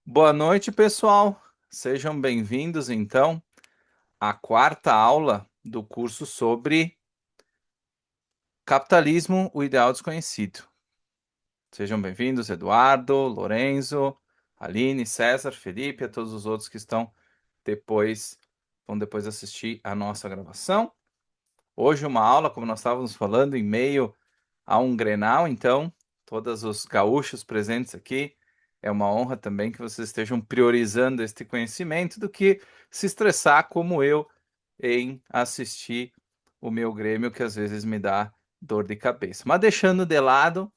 Boa noite, pessoal. Sejam bem-vindos, então, à quarta aula do curso sobre Capitalismo, o Ideal Desconhecido. Sejam bem-vindos, Eduardo, Lorenzo, Aline, César, Felipe, a todos os outros que vão depois assistir a nossa gravação. Hoje uma aula, como nós estávamos falando, em meio a um Grenal, então, todos os gaúchos presentes aqui, é uma honra também que vocês estejam priorizando este conhecimento do que se estressar como eu em assistir o meu Grêmio, que às vezes me dá dor de cabeça. Mas deixando de lado,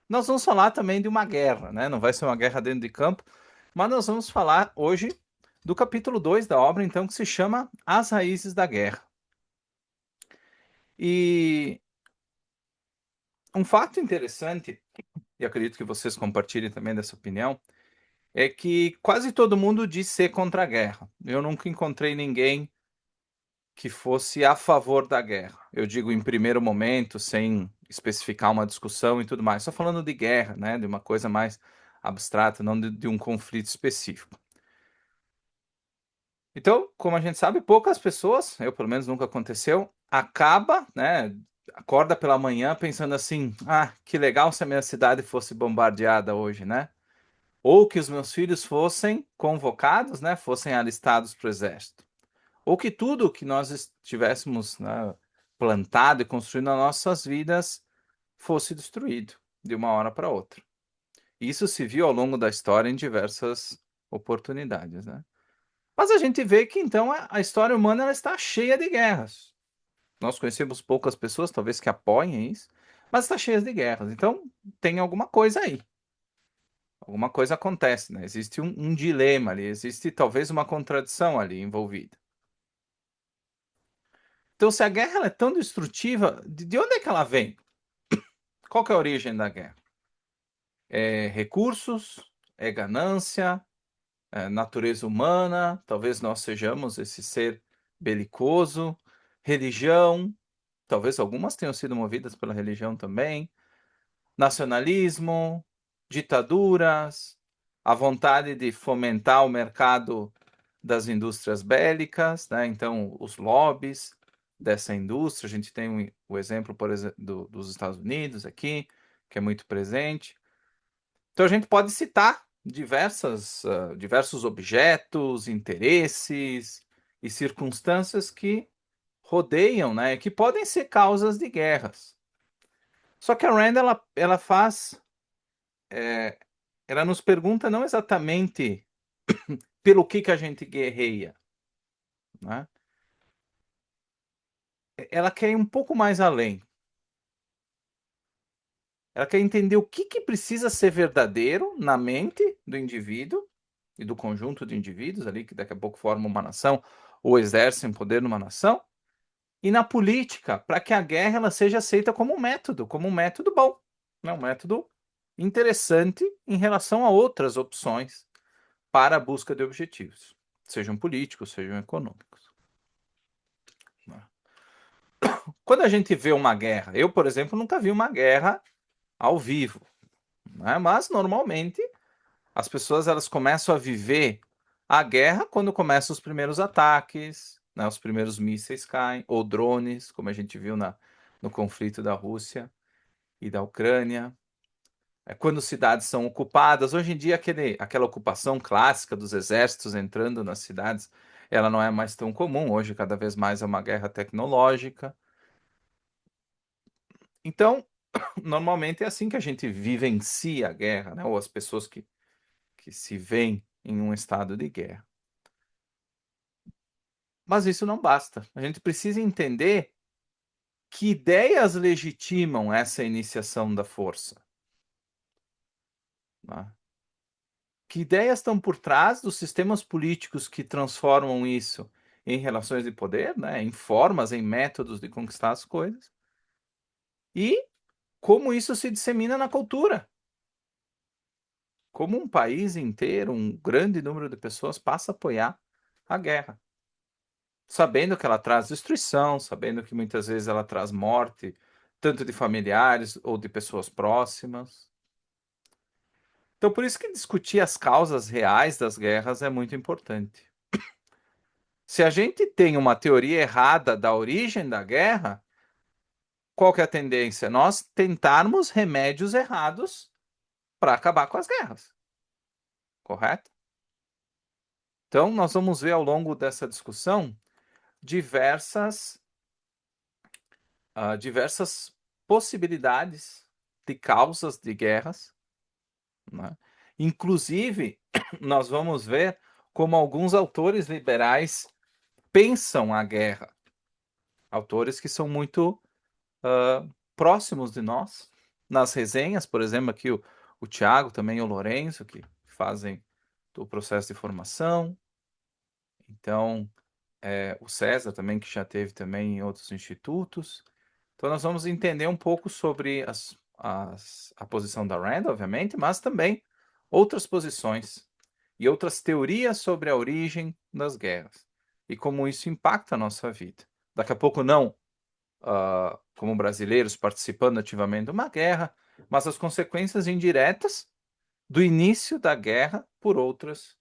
nós vamos falar também de uma guerra, né? Não vai ser uma guerra dentro de campo, mas nós vamos falar hoje do capítulo 2 da obra, então, que se chama As Raízes da Guerra. E um fato interessante, e acredito que vocês compartilhem também dessa opinião, é que quase todo mundo diz ser contra a guerra. Eu nunca encontrei ninguém que fosse a favor da guerra. Eu digo em primeiro momento, sem especificar uma discussão e tudo mais, só falando de guerra, né, de uma coisa mais abstrata, não de um conflito específico. Então, como a gente sabe, poucas pessoas, eu pelo menos nunca aconteceu, acaba, né, acorda pela manhã pensando assim: ah, que legal se a minha cidade fosse bombardeada hoje, né? Ou que os meus filhos fossem convocados, né, fossem alistados para o exército. Ou que tudo que nós tivéssemos, né, plantado e construído nas nossas vidas fosse destruído de uma hora para outra. Isso se viu ao longo da história em diversas oportunidades, né? Mas a gente vê que então a história humana ela está cheia de guerras. Nós conhecemos poucas pessoas, talvez, que apoiem isso, mas está cheia de guerras. Então tem alguma coisa aí. Alguma coisa acontece, né? Existe um dilema ali, existe talvez uma contradição ali envolvida. Então, se a guerra ela é tão destrutiva, de onde é que ela vem? Qual que é a origem da guerra? É recursos? É ganância? É natureza humana? Talvez nós sejamos esse ser belicoso? Religião? Talvez algumas tenham sido movidas pela religião também. Nacionalismo? Ditaduras? A vontade de fomentar o mercado das indústrias bélicas, né? Então, os lobbies dessa indústria, a gente tem o exemplo, por exemplo, dos Estados Unidos aqui, que é muito presente. Então, a gente pode citar diversos objetos, interesses e circunstâncias que rodeiam, né? Que podem ser causas de guerras. Só que a Rand, ela faz, é, ela nos pergunta não exatamente pelo que a gente guerreia, né? Ela quer ir um pouco mais além. Ela quer entender o que precisa ser verdadeiro na mente do indivíduo e do conjunto de indivíduos ali, que daqui a pouco formam uma nação ou exercem poder numa nação, e na política, para que a guerra ela seja aceita como um método bom, né? Um método interessante em relação a outras opções para a busca de objetivos, sejam políticos, sejam econômicos, né? Quando a gente vê uma guerra, eu, por exemplo, nunca vi uma guerra ao vivo, né? Mas normalmente as pessoas elas começam a viver a guerra quando começam os primeiros ataques, né? Os primeiros mísseis caem, ou drones, como a gente viu no conflito da Rússia e da Ucrânia. É quando cidades são ocupadas. Hoje em dia, aquela ocupação clássica dos exércitos entrando nas cidades, ela não é mais tão comum. Hoje, cada vez mais é uma guerra tecnológica. Então, normalmente é assim que a gente vivencia a guerra, né? Ou as pessoas que se veem em um estado de guerra. Mas isso não basta. A gente precisa entender que ideias legitimam essa iniciação da força, né? Que ideias estão por trás dos sistemas políticos que transformam isso em relações de poder, né? Em formas, em métodos de conquistar as coisas. E como isso se dissemina na cultura. Como um país inteiro, um grande número de pessoas passa a apoiar a guerra, sabendo que ela traz destruição, sabendo que muitas vezes ela traz morte, tanto de familiares ou de pessoas próximas. Então, por isso que discutir as causas reais das guerras é muito importante. Se a gente tem uma teoria errada da origem da guerra, qual que é a tendência? Nós tentarmos remédios errados para acabar com as guerras, correto? Então, nós vamos ver ao longo dessa discussão diversas, diversas possibilidades de causas de guerras, né? Inclusive, nós vamos ver como alguns autores liberais pensam a guerra, autores que são muito próximos de nós. Nas resenhas, por exemplo, aqui o Tiago, também o Lourenço, que fazem o processo de formação. Então, o César também, que já teve também em outros institutos. Então, nós vamos entender um pouco sobre a posição da Rand, obviamente, mas também outras posições e outras teorias sobre a origem das guerras e como isso impacta a nossa vida. Daqui a pouco, não como brasileiros participando ativamente de uma guerra, mas as consequências indiretas do início da guerra por outras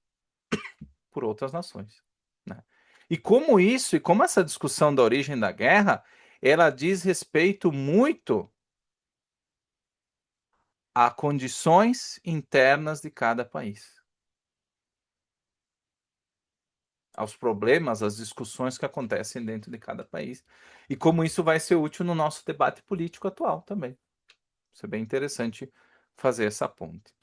nações, né? E como isso, e como essa discussão da origem da guerra, ela diz respeito muito a condições internas de cada país, aos problemas, às discussões que acontecem dentro de cada país, e como isso vai ser útil no nosso debate político atual também. Isso é bem interessante fazer essa ponte.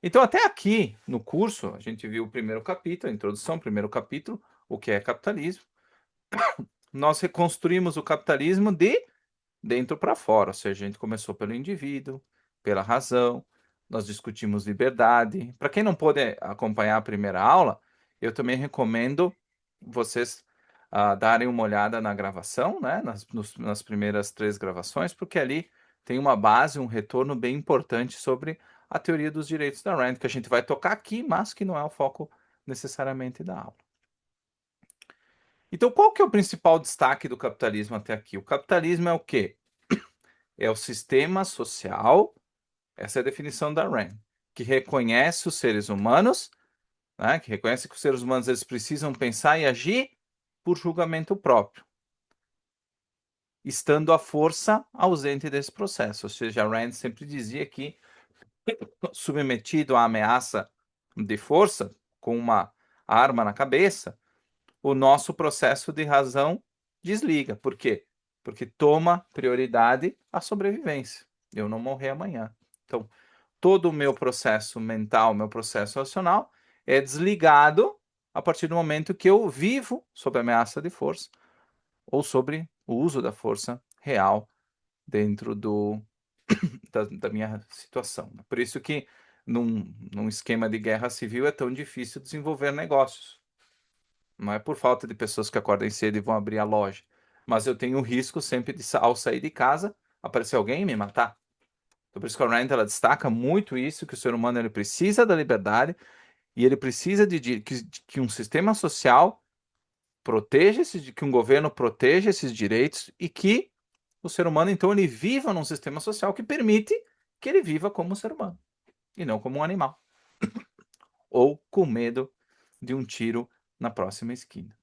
Então, até aqui no curso, a gente viu o primeiro capítulo, a introdução, o primeiro capítulo, o que é capitalismo. Nós reconstruímos o capitalismo de dentro para fora, ou seja, a gente começou pelo indivíduo, pela razão, nós discutimos liberdade. Para quem não pôde acompanhar a primeira aula, eu também recomendo vocês darem uma olhada na gravação, né, nas primeiras 3 gravações, porque ali tem uma base, um retorno bem importante sobre a teoria dos direitos da Rand, que a gente vai tocar aqui, mas que não é o foco necessariamente da aula. Então, qual que é o principal destaque do capitalismo até aqui? O capitalismo é o quê? É o sistema social, essa é a definição da Rand, que reconhece os seres humanos, né, que reconhece que os seres humanos eles precisam pensar e agir por julgamento próprio, estando a força ausente desse processo. Ou seja, a Rand sempre dizia que, submetido à ameaça de força, com uma arma na cabeça, o nosso processo de razão desliga. Por quê? Porque toma prioridade a sobrevivência. Eu não morrer amanhã. Então, todo o meu processo mental, meu processo racional é desligado a partir do momento que eu vivo sob ameaça de força ou sobre o uso da força real dentro da minha situação. Por isso que num esquema de guerra civil é tão difícil desenvolver negócios. Não é por falta de pessoas que acordem cedo e vão abrir a loja, mas eu tenho o risco sempre de, ao sair de casa, aparecer alguém e me matar. Então, por isso que a Rand ela destaca muito isso, que o ser humano ele precisa da liberdade e ele precisa que um sistema social proteja que um governo proteja esses direitos e que o ser humano, então, ele viva num sistema social que permite que ele viva como um ser humano e não como um animal ou com medo de um tiro na próxima esquina.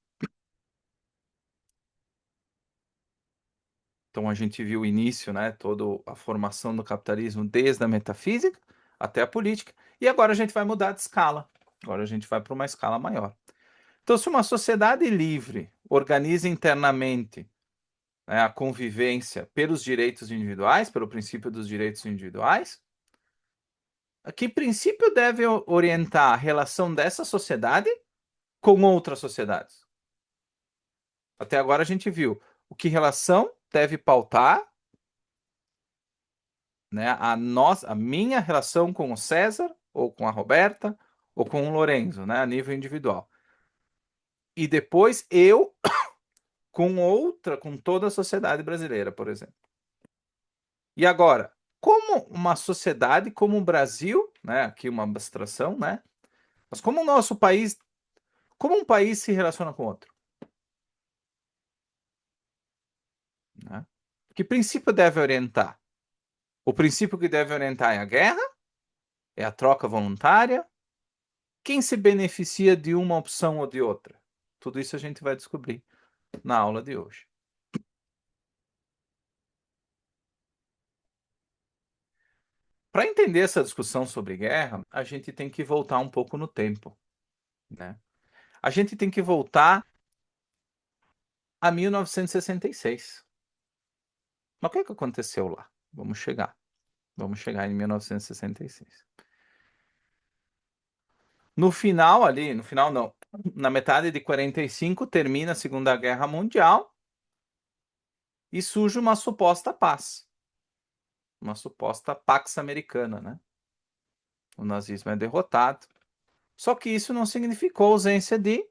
Então a gente viu o início, né, toda a formação do capitalismo desde a metafísica até a política, e agora a gente vai mudar de escala. Agora a gente vai para uma escala maior. Então, se uma sociedade livre organiza internamente, né, a convivência pelos direitos individuais, pelo princípio dos direitos individuais, que princípio deve orientar a relação dessa sociedade com outras sociedades? Até agora a gente viu o que relação deve pautar, né, a minha relação com o César, ou com a Roberta, ou com o Lorenzo, né, a nível individual. E depois eu com toda a sociedade brasileira, por exemplo. E agora, como uma sociedade como o Brasil, né, aqui uma abstração, né, mas como o nosso país, como um país se relaciona com outro? Né? Que princípio deve orientar? O princípio que deve orientar é a guerra? É a troca voluntária? Quem se beneficia de uma opção ou de outra? Tudo isso a gente vai descobrir na aula de hoje. Para entender essa discussão sobre guerra, a gente tem que voltar um pouco no tempo, né? A gente tem que voltar a 1966. Mas o que aconteceu lá? Vamos chegar. Vamos chegar em 1966. No final ali, no final não, na metade de 45 termina a Segunda Guerra Mundial e surge uma suposta paz, uma suposta Pax Americana, né? O nazismo é derrotado. Só que isso não significou ausência de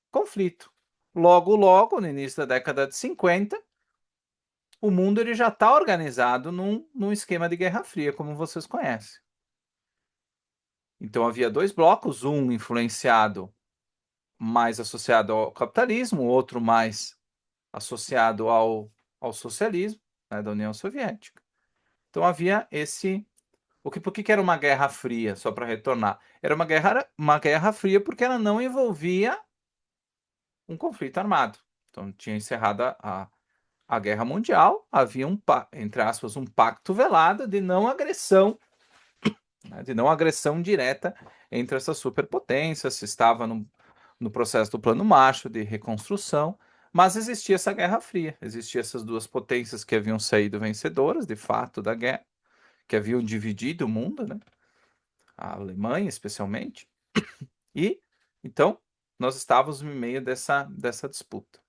conflito. Logo, logo, no início da década de 50, o mundo ele já está organizado num esquema de Guerra Fria, como vocês conhecem. Então havia dois blocos, um influenciado mais associado ao capitalismo, outro mais associado ao socialismo, né, da União Soviética. Então havia esse. Por que era uma guerra fria, só para retornar? Era uma guerra fria porque ela não envolvia um conflito armado. Então tinha encerrado a Guerra Mundial, havia entre aspas, um pacto velado de não agressão, né, de não agressão direta entre essas superpotências, se estava no processo do Plano Marshall de reconstrução, mas existia essa Guerra Fria, existiam essas duas potências que haviam saído vencedoras, de fato, da guerra, que haviam dividido o mundo, né? A Alemanha, especialmente, e então nós estávamos no meio dessa disputa.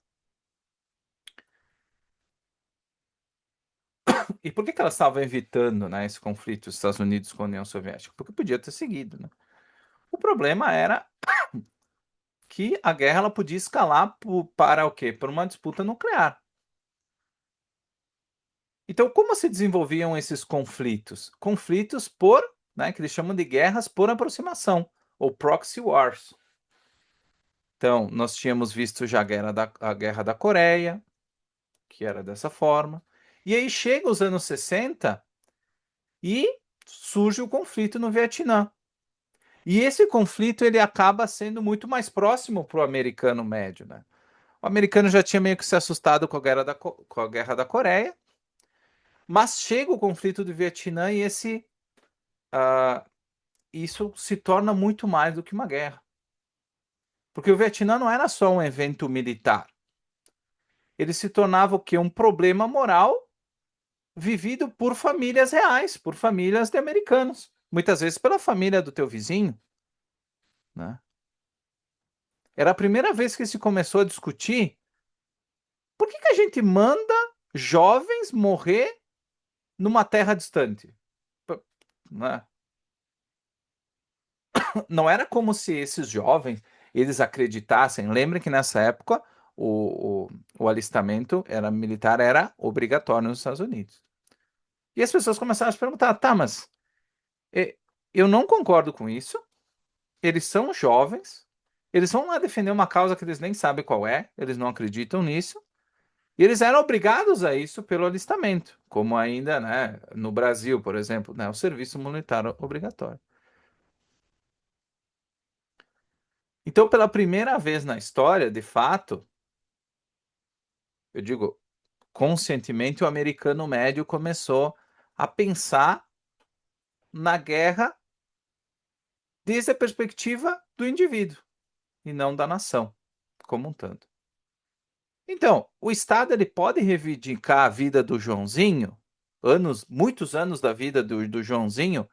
E por que elas estavam evitando, né, esse conflito dos Estados Unidos com a União Soviética? Porque podia ter seguido, né? O problema era que a guerra ela podia escalar para o quê? Para uma disputa nuclear. Então, como se desenvolviam esses conflitos? Conflitos por, né, que eles chamam de guerras por aproximação, ou proxy wars. Então, nós tínhamos visto já a Guerra da Coreia, que era dessa forma. E aí chega os anos 60 e surge o conflito no Vietnã. E esse conflito ele acaba sendo muito mais próximo para o americano médio, né? O americano já tinha meio que se assustado com a Guerra da Coreia, mas chega o conflito do Vietnã e uh, isso se torna muito mais do que uma guerra. Porque o Vietnã não era só um evento militar. Ele se tornava o quê? Um problema moral vivido por famílias reais, por famílias de americanos. Muitas vezes pela família do teu vizinho, né? Era a primeira vez que se começou a discutir por que a gente manda jovens morrer numa terra distante, né? Não era como se esses jovens eles acreditassem. Lembrem que nessa época o alistamento militar era obrigatório nos Estados Unidos. E as pessoas começaram a se perguntar: tá, mas eu não concordo com isso. Eles são jovens, eles vão lá defender uma causa que eles nem sabem qual é, eles não acreditam nisso. E eles eram obrigados a isso pelo alistamento, como ainda, né, no Brasil, por exemplo, né, o serviço militar obrigatório. Então, pela primeira vez na história, de fato, eu digo, conscientemente, o americano médio começou a pensar na guerra desde a perspectiva do indivíduo e não da nação como um tanto. Então, o Estado ele pode reivindicar a vida do Joãozinho, muitos anos da vida do Joãozinho,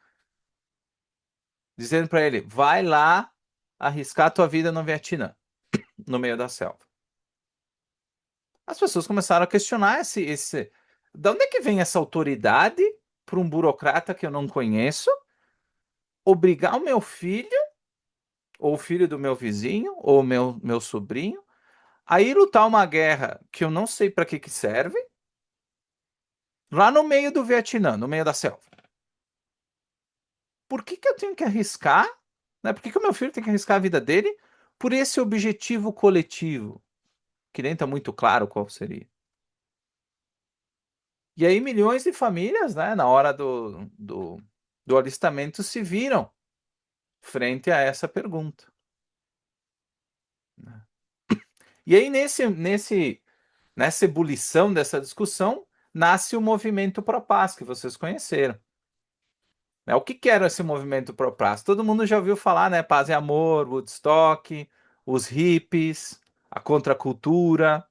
dizendo para ele: vai lá arriscar a tua vida no Vietnã, no meio da selva. As pessoas começaram a questionar da onde é que vem essa autoridade para um burocrata que eu não conheço obrigar o meu filho, ou o filho do meu vizinho, ou meu sobrinho, a ir lutar uma guerra que eu não sei para que serve, lá no meio do Vietnã, no meio da selva. Por que eu tenho que arriscar? Né? Por que o meu filho tem que arriscar a vida dele por esse objetivo coletivo? Que nem está muito claro qual seria. E aí milhões de famílias, né, na hora do do alistamento se viram frente a essa pergunta, né? E aí, nessa ebulição dessa discussão, nasce o movimento Pró-Paz, que vocês conheceram, né? O que que era esse movimento Pró-Paz? Todo mundo já ouviu falar, né? Paz e Amor, Woodstock, os hippies, a contracultura.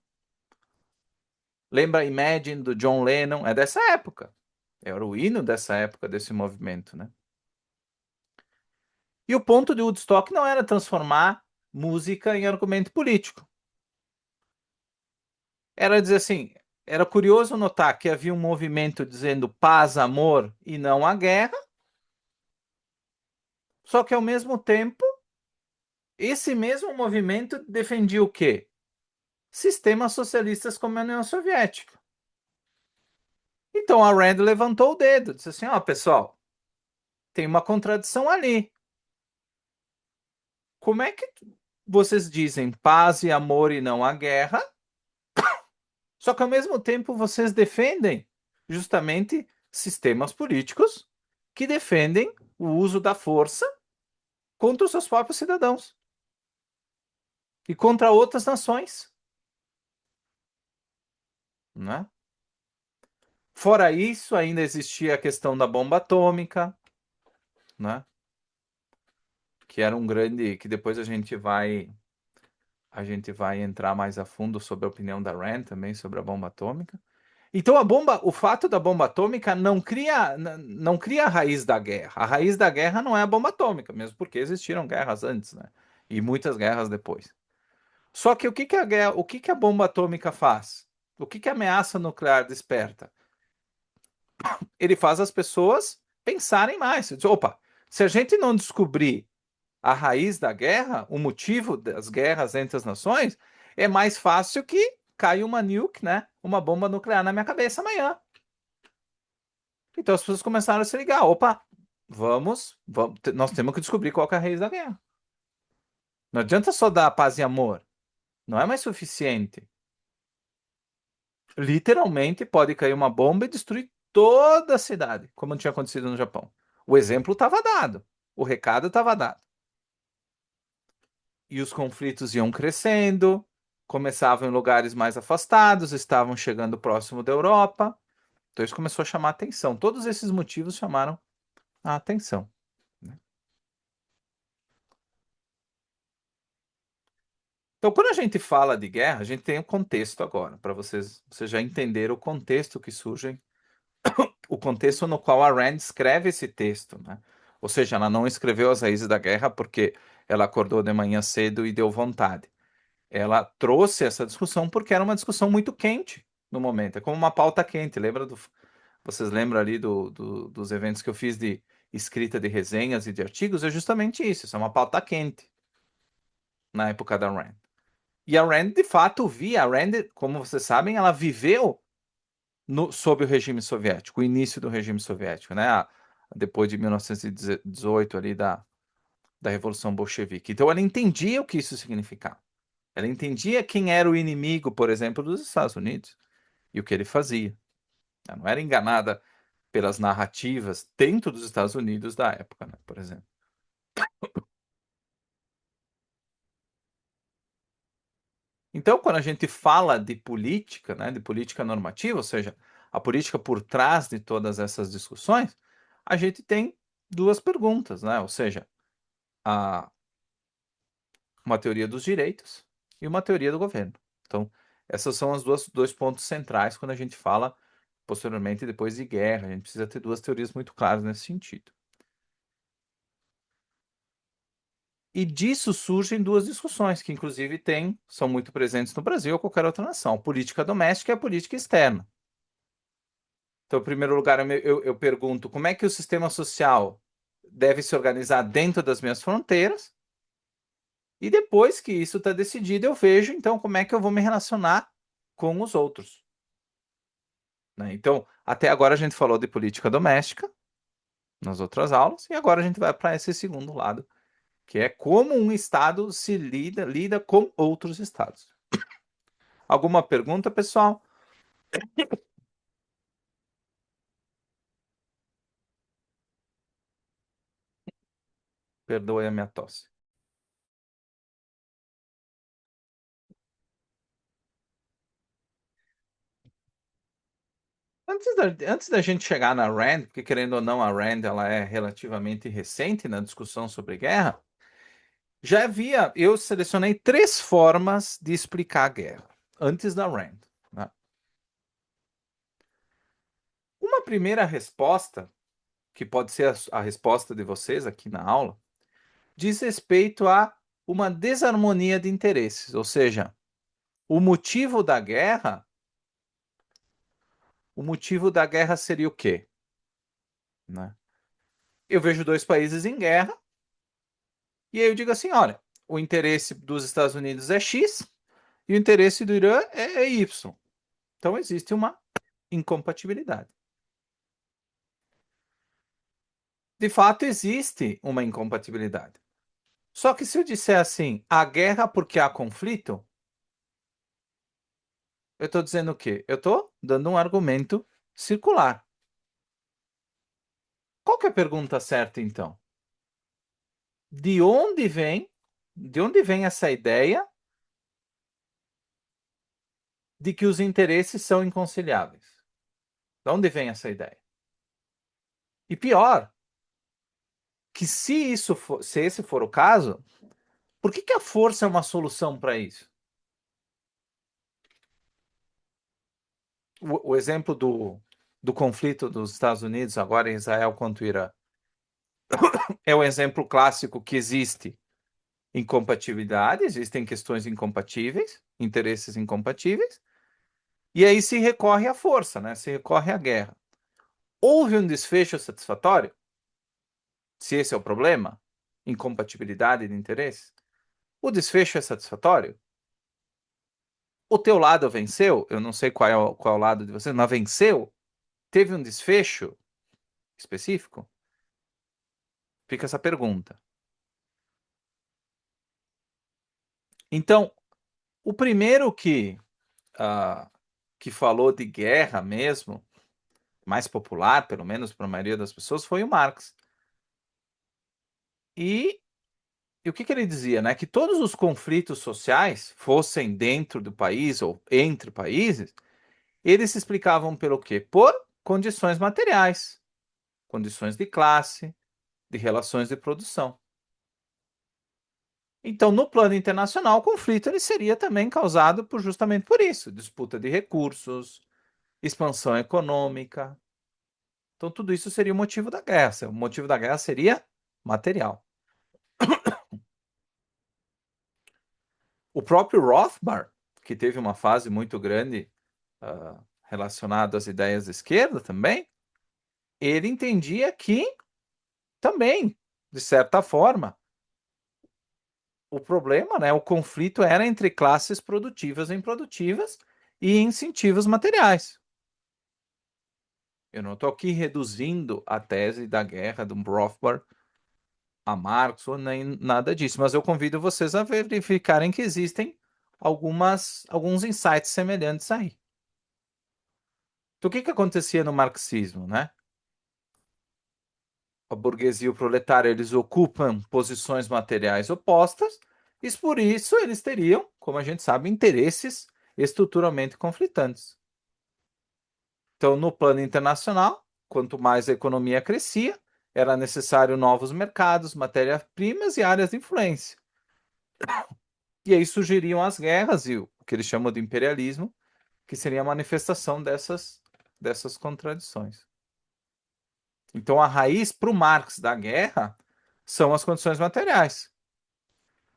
Lembra Imagine, do John Lennon? É dessa época. Era o hino dessa época, desse movimento, né? E o ponto de Woodstock não era transformar música em argumento político. Era dizer assim, era curioso notar que havia um movimento dizendo paz, amor e não a guerra, só que ao mesmo tempo, esse mesmo movimento defendia o quê? Sistemas socialistas como a União Soviética. Então a Rand levantou o dedo, disse assim: ó, pessoal, tem uma contradição ali. Como é que vocês dizem paz e amor e não a guerra, só que ao mesmo tempo vocês defendem justamente sistemas políticos que defendem o uso da força contra os seus próprios cidadãos e contra outras nações, né? Fora isso, ainda existia a questão da bomba atômica, né? Que era um grande, que depois a gente vai entrar mais a fundo sobre a opinião da Rand também sobre a bomba atômica. Então o fato da bomba atômica não cria a raiz da guerra. A raiz da guerra não é a bomba atômica, mesmo porque existiram guerras antes, né? E muitas guerras depois. Só que o que que a bomba atômica faz? O que que a ameaça nuclear desperta? Ele faz as pessoas pensarem mais. Opa, se a gente não descobrir a raiz da guerra, o motivo das guerras entre as nações, é mais fácil que caia uma nuke, né? Uma bomba nuclear na minha cabeça amanhã. Então as pessoas começaram a se ligar. Opa, nós temos que descobrir qual que é a raiz da guerra. Não adianta só dar paz e amor. Não é mais suficiente. Literalmente pode cair uma bomba e destruir toda a cidade, como tinha acontecido no Japão. O exemplo estava dado, o recado estava dado. E os conflitos iam crescendo, começavam em lugares mais afastados, estavam chegando próximo da Europa. Então isso começou a chamar a atenção. Todos esses motivos chamaram a atenção, né? Então, quando a gente fala de guerra, a gente tem um contexto agora, para vocês já entenderam o contexto que surge, o contexto no qual a Rand escreve esse texto, né? Ou seja, ela não escreveu As Raízes da Guerra porque ela acordou de manhã cedo e deu vontade. Ela trouxe essa discussão porque era uma discussão muito quente no momento. É como uma pauta quente. Vocês lembram ali dos eventos que eu fiz de escrita de resenhas e de artigos? É justamente isso. Isso é uma pauta quente na época da Rand. E a Rand, de fato, via. A Rand, como vocês sabem, ela viveu sob o regime soviético, o início do regime soviético, né? Depois de 1918, ali da Revolução Bolchevique. Então, ela entendia o que isso significava. Ela entendia quem era o inimigo, por exemplo, dos Estados Unidos e o que ele fazia. Ela não era enganada pelas narrativas dentro dos Estados Unidos da época, né, por exemplo. Então, quando a gente fala de política, né, de política normativa, ou seja, a política por trás de todas essas discussões, a gente tem duas perguntas, né? Ou seja, a, uma teoria dos direitos e uma teoria do governo. Então, essas são os dois pontos centrais quando a gente fala posteriormente depois de guerra. A gente precisa ter duas teorias muito claras nesse sentido. E disso surgem duas discussões que, inclusive, são muito presentes no Brasil ou qualquer outra nação: a política doméstica e a política externa. Então, em primeiro lugar, eu pergunto como é que o sistema social deve se organizar dentro das minhas fronteiras, e depois que isso está decidido, eu vejo, então, como é que eu vou me relacionar com os outros, né? Então, até agora a gente falou de política doméstica nas outras aulas, e agora a gente vai para esse segundo lado, que é como um estado se lida com outros estados. Alguma pergunta, pessoal? Perdoe a minha tosse. Antes da gente chegar na Rand, porque querendo ou não, a Rand ela é relativamente recente na discussão sobre guerra, já havia, eu selecionei três formas de explicar a guerra, antes da Rand, né? Uma primeira resposta, que pode ser a resposta de vocês aqui na aula, diz respeito a uma desarmonia de interesses, ou seja, o motivo da guerra, o motivo da guerra seria o quê? Né? Eu vejo dois países em guerra, e aí eu digo assim: olha, o interesse dos Estados Unidos é X e o interesse do Irã é Y. Então existe uma incompatibilidade. De fato, existe uma incompatibilidade. Só que se eu disser assim, a guerra porque há conflito, eu estou dizendo o quê? Eu estou dando um argumento circular. Qual que é a pergunta certa, então? De onde vem, de onde vem essa ideia de que os interesses são inconciliáveis? De onde vem essa ideia? E pior, que se esse for o caso, por que a força é uma solução para isso? O exemplo do conflito dos Estados Unidos agora em Israel contra o Irã é o exemplo clássico que existe incompatibilidade, existem questões incompatíveis, interesses incompatíveis, e aí se recorre à força, né? Se recorre à guerra. Houve um desfecho satisfatório? Se esse é o problema, incompatibilidade de interesses, o desfecho é satisfatório? O teu lado venceu? Eu não sei qual é o lado de você, mas venceu? Teve um desfecho específico? Fica essa pergunta. Então, o primeiro que falou de guerra mesmo, mais popular, pelo menos para a maioria das pessoas, foi o Marx. E, e o que ele dizia, né? Que todos os conflitos sociais, fossem dentro do país ou entre países, eles se explicavam pelo quê? Por condições materiais, condições de classe, de relações de produção. Então, no plano internacional, o conflito ele seria também causado justamente por isso, disputa de recursos, expansão econômica. Então, tudo isso seria o motivo da guerra. O motivo da guerra seria material. O próprio Rothbard, que teve uma fase muito grande relacionada às ideias da esquerda também, ele entendia que também, de certa forma, o problema, né, o conflito era entre classes produtivas e improdutivas e incentivos materiais. Eu não estou aqui reduzindo a tese da guerra do Rothbard a Marx ou nem nada disso, mas eu convido vocês a verificarem que existem alguns insights semelhantes aí. Então, o que acontecia no marxismo, né? A burguesia e o proletário, eles ocupam posições materiais opostas, e por isso eles teriam, como a gente sabe, interesses estruturalmente conflitantes. Então, no plano internacional, quanto mais a economia crescia, era necessário novos mercados, matérias-primas e áreas de influência. E aí surgiriam as guerras e o que eles chamam de imperialismo, que seria a manifestação dessas contradições. Então, a raiz para o Marx da guerra são as condições materiais.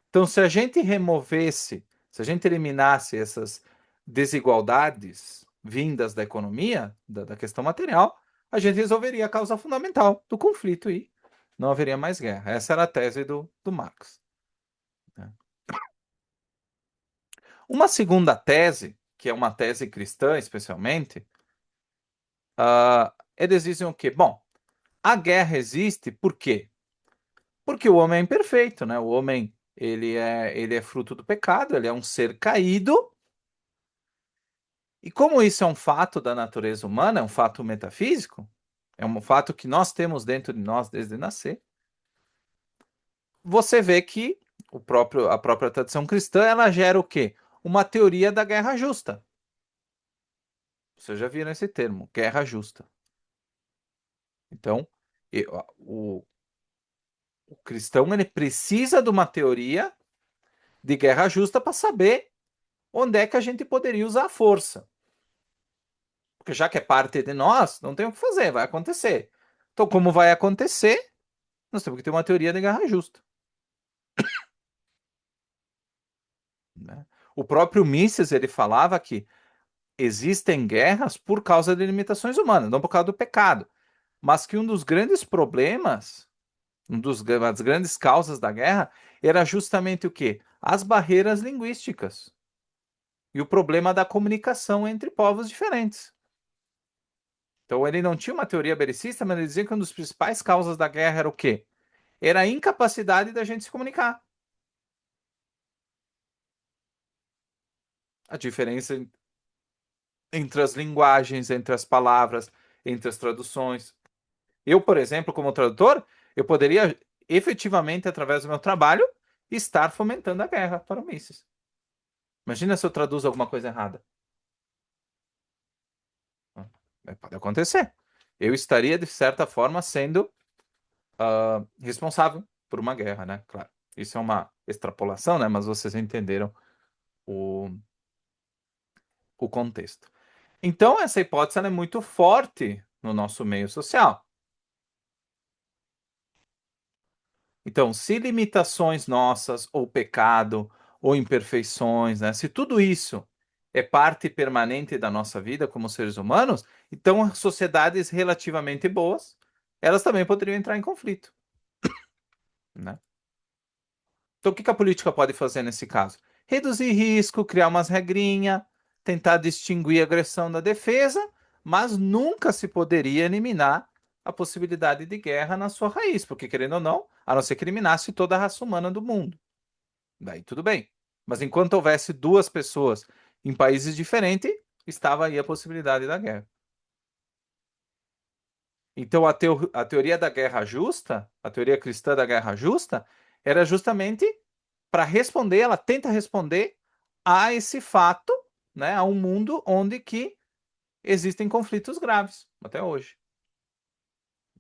Então, se a gente removesse, se a gente eliminasse essas desigualdades vindas da economia, da questão material, a gente resolveria a causa fundamental do conflito e não haveria mais guerra. Essa era a tese do Marx. Né? Uma segunda tese, que é uma tese cristã especialmente, eles dizem o quê? Bom, a guerra existe por quê? Porque o homem é imperfeito, né? O homem ele é fruto do pecado, ele é um ser caído. E como isso é um fato da natureza humana, é um fato metafísico, é um fato que nós temos dentro de nós desde nascer, você vê que a própria tradição cristã, ela gera o quê? Uma teoria da guerra justa. Vocês já viram esse termo, guerra justa. Então, o cristão ele precisa de uma teoria de guerra justa para saber onde é que a gente poderia usar a força. Porque já que é parte de nós, não tem o que fazer, vai acontecer. Então, como vai acontecer, nós temos que ter uma teoria de guerra justa. Né? O próprio Mises ele falava que existem guerras por causa de limitações humanas, não por causa do pecado, mas que um dos grandes problemas, das grandes causas da guerra era justamente o quê? As barreiras linguísticas e o problema da comunicação entre povos diferentes. Então ele não tinha uma teoria belicista, mas ele dizia que uma das principais causas da guerra era o quê? Era a incapacidade da gente se comunicar. A diferença entre as linguagens, entre as palavras, entre as traduções. Eu, por exemplo, como tradutor, eu poderia efetivamente, através do meu trabalho, estar fomentando a guerra para o Mises. Imagina se eu traduzo alguma coisa errada. Pode acontecer. Eu estaria, de certa forma, sendo responsável por uma guerra, né? Claro. Isso é uma extrapolação, né? Mas vocês entenderam o, o contexto. Então, essa hipótese é muito forte no nosso meio social. Então, se limitações nossas, ou pecado, ou imperfeições, né? Se tudo isso é parte permanente da nossa vida como seres humanos, então sociedades relativamente boas, elas também poderiam entrar em conflito, né? Então, o que a política pode fazer nesse caso? Reduzir risco, criar umas regrinhas, tentar distinguir a agressão da defesa, mas nunca se poderia eliminar a possibilidade de guerra na sua raiz, porque, querendo ou não, a não ser que eliminasse toda a raça humana do mundo. Daí tudo bem. Mas enquanto houvesse duas pessoas em países diferentes, estava aí a possibilidade da guerra. Então, a teoria da guerra justa, a teoria cristã da guerra justa, era justamente para responder, ela tenta responder a esse fato, né, a um mundo onde que existem conflitos graves até hoje.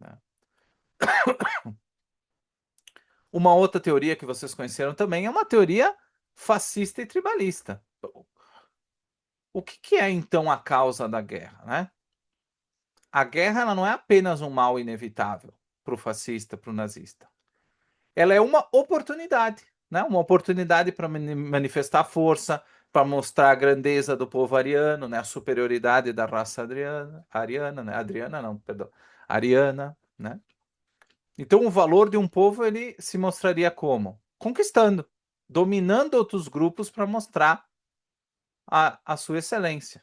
Né? Uma outra teoria que vocês conheceram também é uma teoria fascista e tribalista. O que é então a causa da guerra, né? A guerra ela não é apenas um mal inevitável para o fascista, para o nazista. Ela é uma oportunidade, né? Uma oportunidade para manifestar força, para mostrar a grandeza do povo ariano, né? A superioridade da raça ariana, né? Adriana não, perdão, ariana, né? Então o valor de um povo ele se mostraria como? Conquistando, dominando outros grupos para mostrar a sua excelência.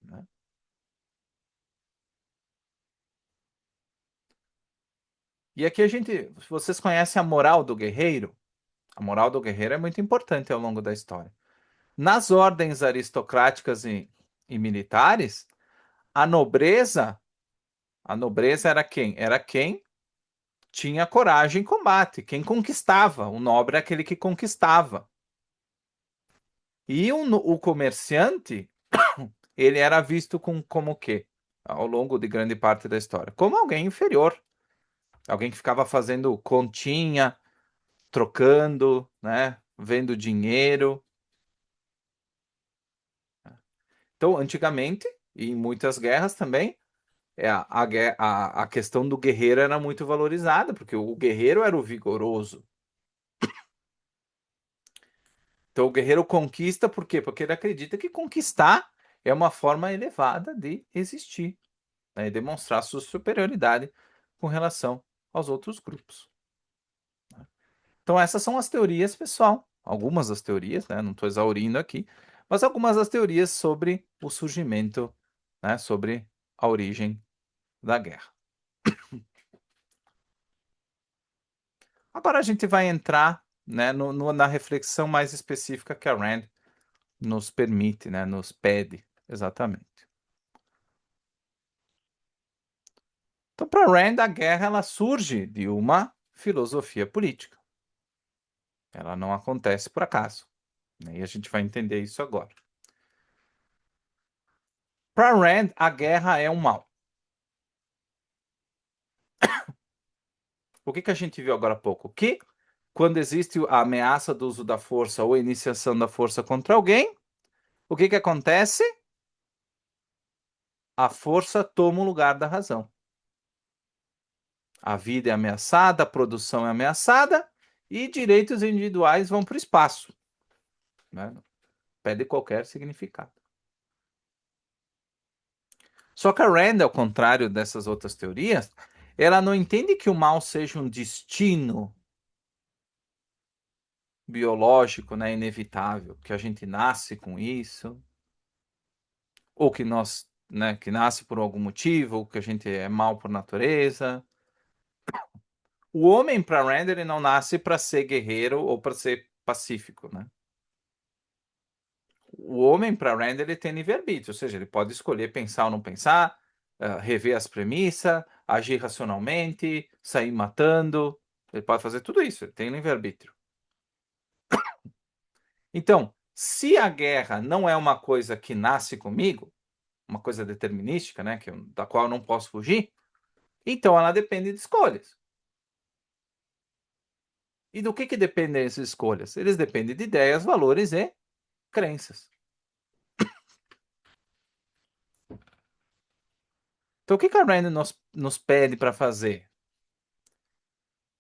Né? E aqui a gente, vocês conhecem a moral do guerreiro? A moral do guerreiro é muito importante ao longo da história. Nas ordens aristocráticas e militares, a nobreza, a nobreza era quem? Era quem tinha coragem em combate, quem conquistava. O nobre é aquele que conquistava. E o comerciante, ele era visto como o quê? Ao longo de grande parte da história, como alguém inferior, alguém que ficava fazendo continha, trocando, né, vendo dinheiro. Então, antigamente, e em muitas guerras também, a questão do guerreiro era muito valorizada, porque o guerreiro era o vigoroso. Então, o guerreiro conquista por quê? Porque ele acredita que conquistar é uma forma elevada de existir, né, e demonstrar sua superioridade com relação aos outros grupos. Então, essas são as teorias, pessoal. Algumas das teorias, né? Não estou exaurindo aqui, mas algumas das teorias sobre o surgimento, né? Sobre a origem da guerra. Agora a gente vai entrar, né, na reflexão mais específica que a Rand nos permite, né, nos pede, exatamente. Então, para Rand, a guerra ela surge de uma filosofia política. Ela não acontece por acaso. E a gente vai entender isso agora. Para Rand, a guerra é um mal. O que a gente viu agora há pouco? Que quando existe a ameaça do uso da força ou a iniciação da força contra alguém, o que acontece? A força toma o lugar da razão. A vida é ameaçada, a produção é ameaçada e direitos individuais vão para o espaço. Né? Perde qualquer significado. Só que a Rand, ao contrário dessas outras teorias, ela não entende que o mal seja um destino biológico, né, inevitável, que a gente nasce com isso, ou que nós, né, que nasce por algum motivo, ou que a gente é mal por natureza. O homem, para Rand, ele não nasce para ser guerreiro ou para ser pacífico, né? O homem, para Rand, ele tem livre-arbítrio, ou seja, ele pode escolher pensar ou não pensar, rever as premissas, agir racionalmente, sair matando. Ele pode fazer tudo isso, ele tem livre-arbítrio. Então, se a guerra não é uma coisa que nasce comigo, uma coisa determinística, né, da qual eu não posso fugir, então ela depende de escolhas. E do que dependem essas escolhas? Eles dependem de ideias, valores e crenças. Então, o que a Rand nos pede para fazer?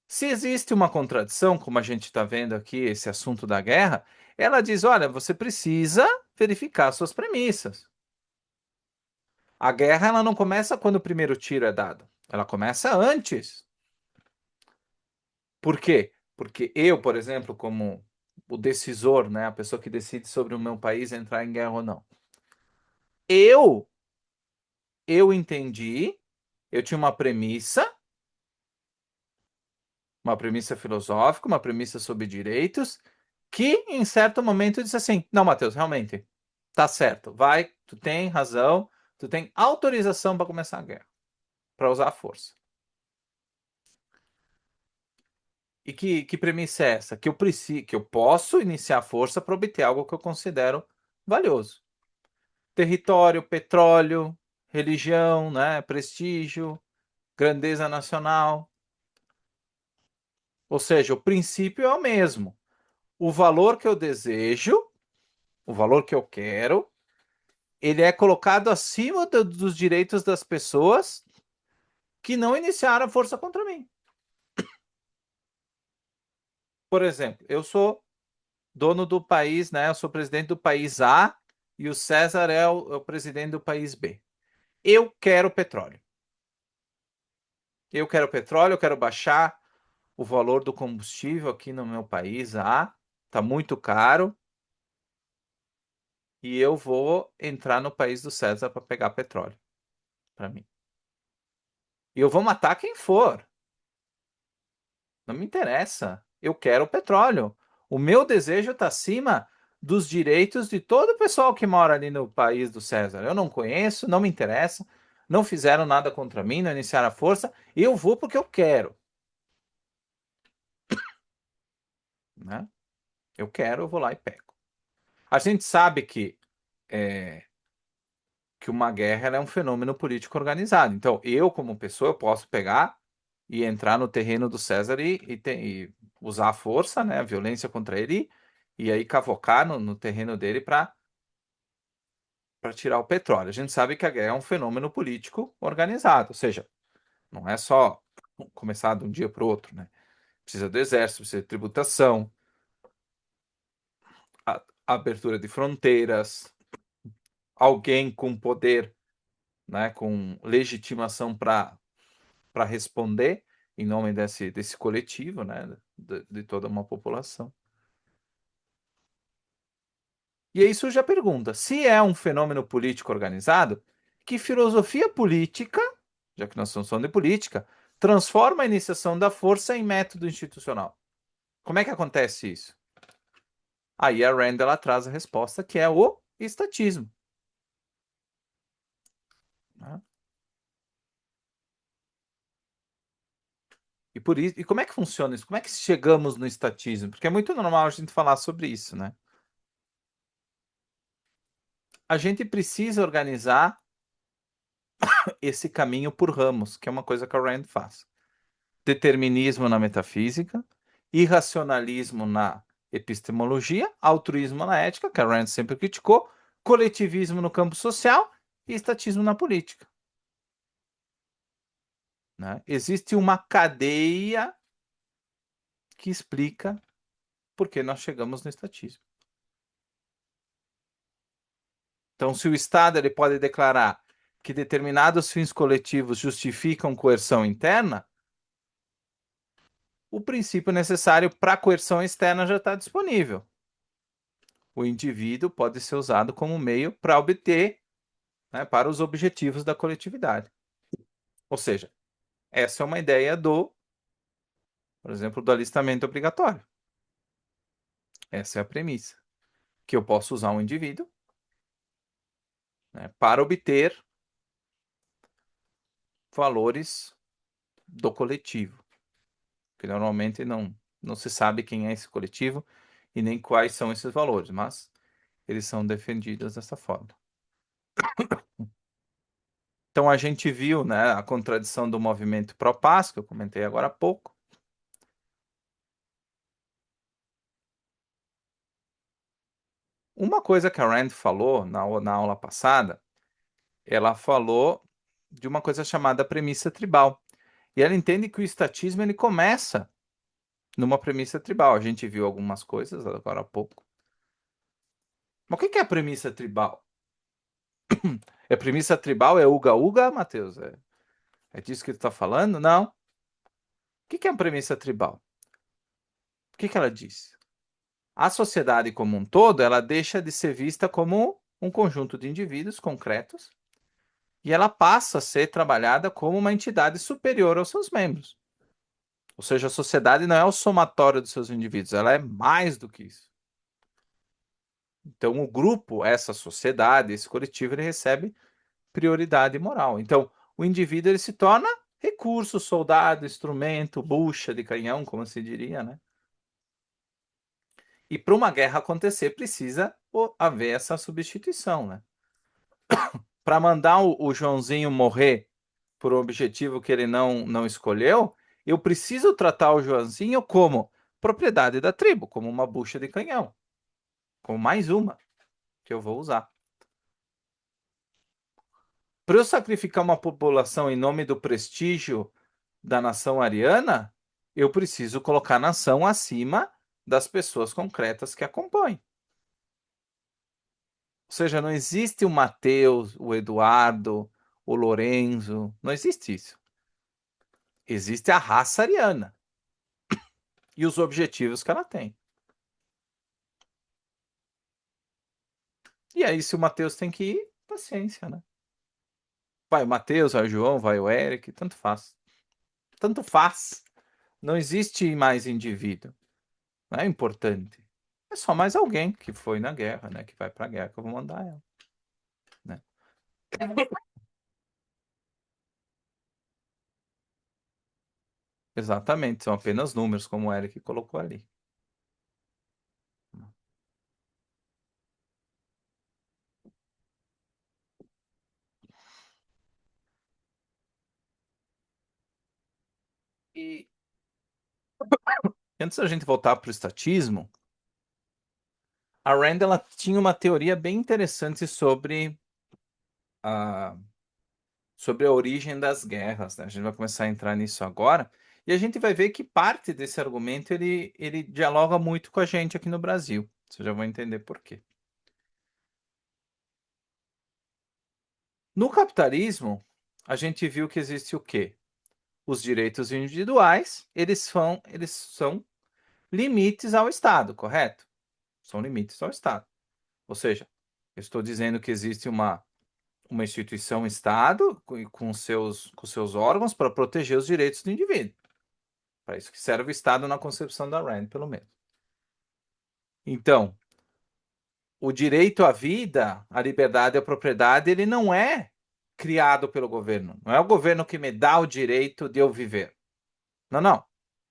Se existe uma contradição, como a gente está vendo aqui, esse assunto da guerra, ela diz: olha, você precisa verificar suas premissas. A guerra ela não começa quando o primeiro tiro é dado, ela começa antes. Por quê? Porque eu, por exemplo, como o decisor, né, a pessoa que decide sobre o meu país entrar em guerra ou não, eu, eu entendi, eu tinha uma premissa filosófica, uma premissa sobre direitos, que em certo momento disse assim: não, Matheus, realmente, tá certo, vai, tu tem razão, tu tem autorização para começar a guerra, para usar a força. E que premissa é essa? Que eu preciso, que eu posso iniciar a força para obter algo que eu considero valioso. Território, petróleo, religião, né, prestígio, grandeza nacional. Ou seja, o princípio é o mesmo. O valor que eu desejo, o valor que eu quero, ele é colocado acima dos direitos das pessoas que não iniciaram a força contra mim. Por exemplo, eu sou dono do país, né? Eu sou presidente do país A e o César é o presidente do país B. Eu quero petróleo. Eu quero baixar o valor do combustível aqui no meu país A. Tá muito caro. E eu vou entrar no país do César para pegar petróleo para mim. E eu vou matar quem for. Não me interessa. Eu quero petróleo. O meu desejo está acima dos direitos de todo o pessoal que mora ali no país do César. Eu não conheço, não me interessa, não fizeram nada contra mim, não iniciaram a força. Eu vou porque eu quero. Né? Eu quero, eu vou lá e pego. A gente sabe que uma guerra é um fenômeno político organizado. Então, eu, como pessoa, eu posso pegar e entrar no terreno do César e usar a força, né, a violência contra ele, e aí cavocar no terreno dele para tirar o petróleo. A gente sabe que a guerra é um fenômeno político organizado, ou seja, não é só começar de um dia para o outro, né? Precisa do exército, precisa de tributação, a abertura de fronteiras, alguém com poder, né, com legitimação para responder em nome desse coletivo, né, de toda uma população. E aí surge a pergunta: se é um fenômeno político organizado, que filosofia política, já que nós estamos falando de política, transforma a iniciação da força em método institucional? Como é que acontece isso? Aí a Rand ela traz a resposta que é o estatismo. Né? E por isso, e como é que funciona isso? Como é que chegamos no estatismo? Porque é muito normal a gente falar sobre isso, né? A gente precisa organizar esse caminho por ramos, que é uma coisa que a Rand faz. Determinismo na metafísica, irracionalismo na epistemologia, altruísmo na ética, que a Rand sempre criticou, coletivismo no campo social e estatismo na política. Né? Existe uma cadeia que explica por que nós chegamos no estatismo. Então, se o Estado ele pode declarar que determinados fins coletivos justificam coerção interna, o princípio necessário para a coerção externa já está disponível. O indivíduo pode ser usado como meio para obter, né, para os objetivos da coletividade. Ou seja, essa é uma ideia por exemplo, do alistamento obrigatório. Essa é a premissa. Que eu posso usar um indivíduo, né, para obter valores do coletivo. Que normalmente não se sabe quem é esse coletivo e nem quais são esses valores, mas eles são defendidos dessa forma. Então a gente viu, né, a contradição do movimento pró-paz, que eu comentei agora há pouco. Uma coisa que a Rand falou na aula passada, ela falou de uma coisa chamada premissa tribal. E ela entende que o estatismo ele começa numa premissa tribal. A gente viu algumas coisas agora há pouco. Mas o que é a premissa tribal? É premissa tribal? É uga-uga, Matheus? É disso que tu está falando? Não. O que é a premissa tribal? O que ela diz? A sociedade como um todo, ela deixa de ser vista como um conjunto de indivíduos concretos e ela passa a ser trabalhada como uma entidade superior aos seus membros. Ou seja, a sociedade não é o somatório dos seus indivíduos, ela é mais do que isso. Então, o grupo, essa sociedade, esse coletivo, ele recebe prioridade moral. Então, o indivíduo ele se torna recurso, soldado, instrumento, bucha de canhão, como se diria, né? E para uma guerra acontecer, precisa haver essa substituição, né? Para mandar o Joãozinho morrer por um objetivo que ele não escolheu, eu preciso tratar o Joãozinho como propriedade da tribo, como uma bucha de canhão, como mais uma que eu vou usar. Para eu sacrificar uma população em nome do prestígio da nação ariana, eu preciso colocar a nação acima das pessoas concretas que a compõem. Ou seja, não existe o Mateus, o Eduardo, o Lorenzo, não existe isso. Existe a raça ariana e os objetivos que ela tem. E aí, se o Mateus tem que ir, paciência, né? Vai o Mateus, vai o João, vai o Eric, tanto faz. Tanto faz. Não existe mais indivíduo. Não é importante. É só mais alguém que foi na guerra, né? Que vai pra guerra que eu vou mandar ela. Né? Exatamente, são apenas números, como o Eric colocou ali. E antes da gente voltar para o estatismo, a Rand ela tinha uma teoria bem interessante a, sobre a origem das guerras. Né? A gente vai começar a entrar nisso agora. E a gente vai ver que parte desse argumento ele dialoga muito com a gente aqui no Brasil. Você já vai entender por quê. No capitalismo, a gente viu que existe o quê? Os direitos individuais, eles são limites ao Estado, correto? São limites ao Estado. Ou seja, eu estou dizendo que existe uma instituição Estado com seus órgãos para proteger os direitos do indivíduo. Para isso que serve o Estado na concepção da Rand, pelo menos. Então, o direito à vida, à liberdade e à propriedade, ele não é criado pelo governo. Não é o governo que me dá o direito de eu viver. Não, não.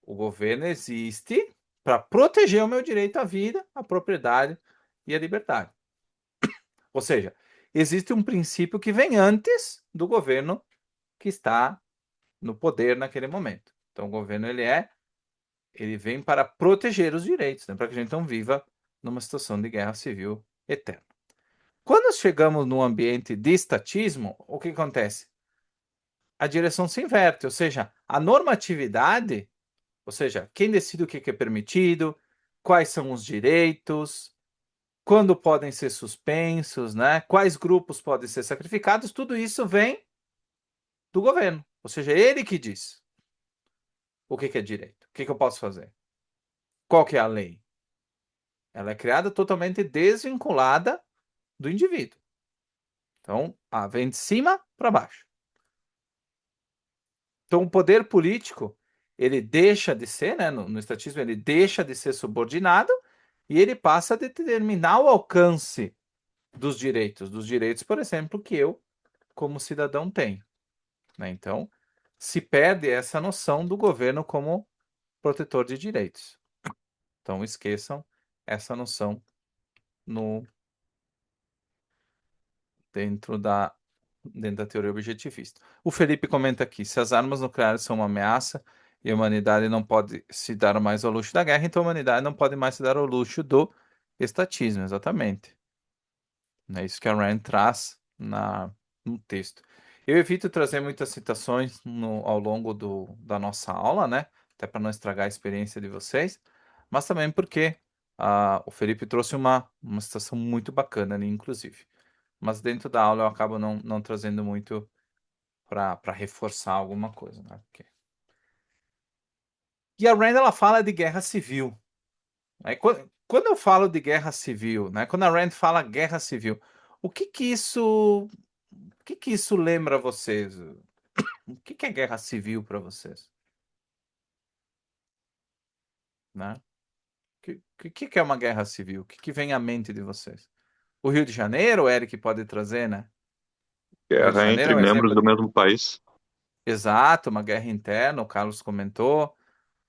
O governo existe para proteger o meu direito à vida, à propriedade e à liberdade. Ou seja, existe um princípio que vem antes do governo que está no poder naquele momento. Então, o governo ele vem para proteger os direitos, né, para que a gente não viva numa situação de guerra civil eterna. Quando chegamos no ambiente de estatismo, o que acontece? A direção se inverte, ou seja, a normatividade, ou seja, quem decide o que é permitido, quais são os direitos, quando podem ser suspensos, né? Quais grupos podem ser sacrificados, tudo isso vem do governo. Ou seja, é ele que diz o que é direito, o que eu posso fazer, qual que é a lei. Ela é criada totalmente desvinculada do indivíduo. Então, vem de cima para baixo. Então, o poder político, ele deixa de ser, né, no estatismo, ele deixa de ser subordinado e ele passa a determinar o alcance dos direitos, por exemplo, que eu, como cidadão, tenho. Né? Então, se perde essa noção do governo como protetor de direitos. Então, esqueçam essa noção no, dentro da, dentro da teoria objetivista. O Felipe comenta aqui: se as armas nucleares são uma ameaça e a humanidade não pode se dar mais ao luxo da guerra, então a humanidade não pode mais se dar ao luxo do estatismo, exatamente. É isso que a Rand traz no texto. Eu evito trazer muitas citações ao longo da nossa aula, né? Até para não estragar a experiência de vocês, mas também porque o Felipe trouxe uma citação muito bacana ali, inclusive. Mas dentro da aula eu acabo não trazendo muito para reforçar alguma coisa, né? E a Rand ela fala de guerra civil. Né? Quando eu falo de guerra civil, né? Quando a Rand fala guerra civil, o que que isso O que que isso lembra a vocês? O que que é guerra civil para vocês? Né? O que que é uma guerra civil? O que que vem à mente de vocês? O Rio de Janeiro, o Eric pode trazer, né? O Rio de Guerra Janeiro entre é um membros exemplo do mesmo país. exato, uma guerra interna, o Carlos comentou,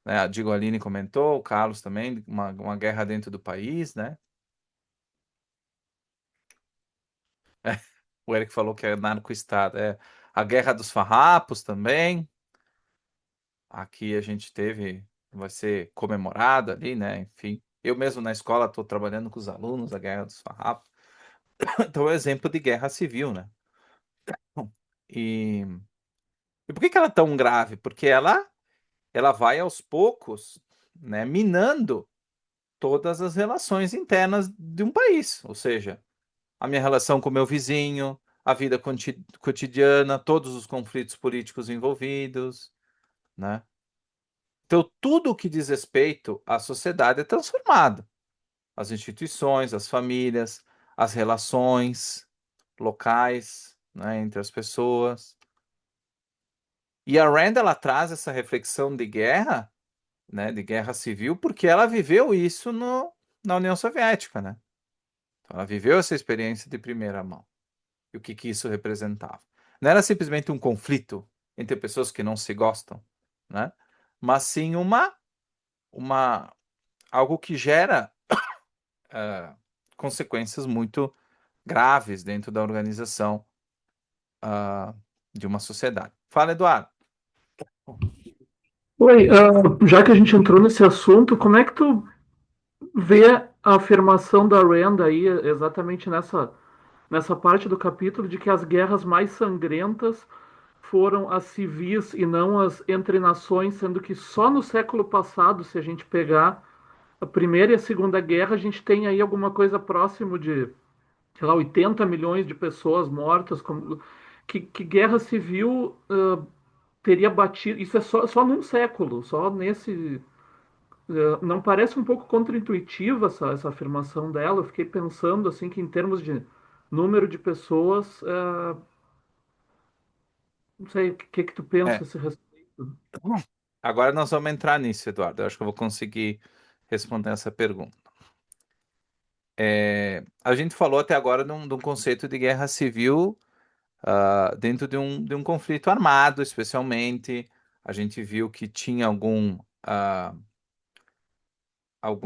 né? A Digo Aline comentou, o Carlos também, uma guerra dentro do país, né? O Eric falou que é narco-estado. A Guerra dos Farrapos também. Aqui a gente teve, vai ser comemorado ali, né? Enfim, eu mesmo na escola estou trabalhando com os alunos a Guerra dos Farrapos. Então é um exemplo de guerra civil, né? E, e por que que ela é tão grave? Porque ela vai aos poucos, né, minando todas as relações internas de um país, ou seja, a minha relação com o meu vizinho, a vida cotidiana, todos os conflitos políticos envolvidos, né? Então, tudo o que diz respeito à sociedade é transformado. As instituições, as famílias, as relações locais, né, entre as pessoas. E a Rand ela traz essa reflexão de guerra, né, de guerra civil, porque ela viveu isso na União Soviética, né? Então, ela viveu essa experiência de primeira mão. E o que que isso representava? Não era simplesmente um conflito entre pessoas que não se gostam, né? Mas sim uma algo que gera uh, consequências muito graves dentro da organização de uma sociedade. Fala, Eduardo. Oi, já que a gente entrou nesse assunto, como é que tu vê a afirmação da Rand aí, exatamente nessa parte do capítulo, de que as guerras mais sangrentas foram as civis e não as entre nações, sendo que só no século passado, se a gente pegar a Primeira e a Segunda Guerra, a gente tem aí alguma coisa próximo de, sei lá, 80 milhões de pessoas mortas. Que guerra civil teria batido? Isso é só num século, só nesse. Não parece um pouco contraintuitiva essa afirmação dela? Eu fiquei pensando assim que em termos de número de pessoas, não sei o que tu pensa a É, esse respeito. agora nós vamos entrar nisso, Eduardo. Eu acho que eu vou conseguir responder essa pergunta. A gente falou até agora de um conceito de guerra civil dentro de um conflito armado, especialmente. a gente viu que tinha algum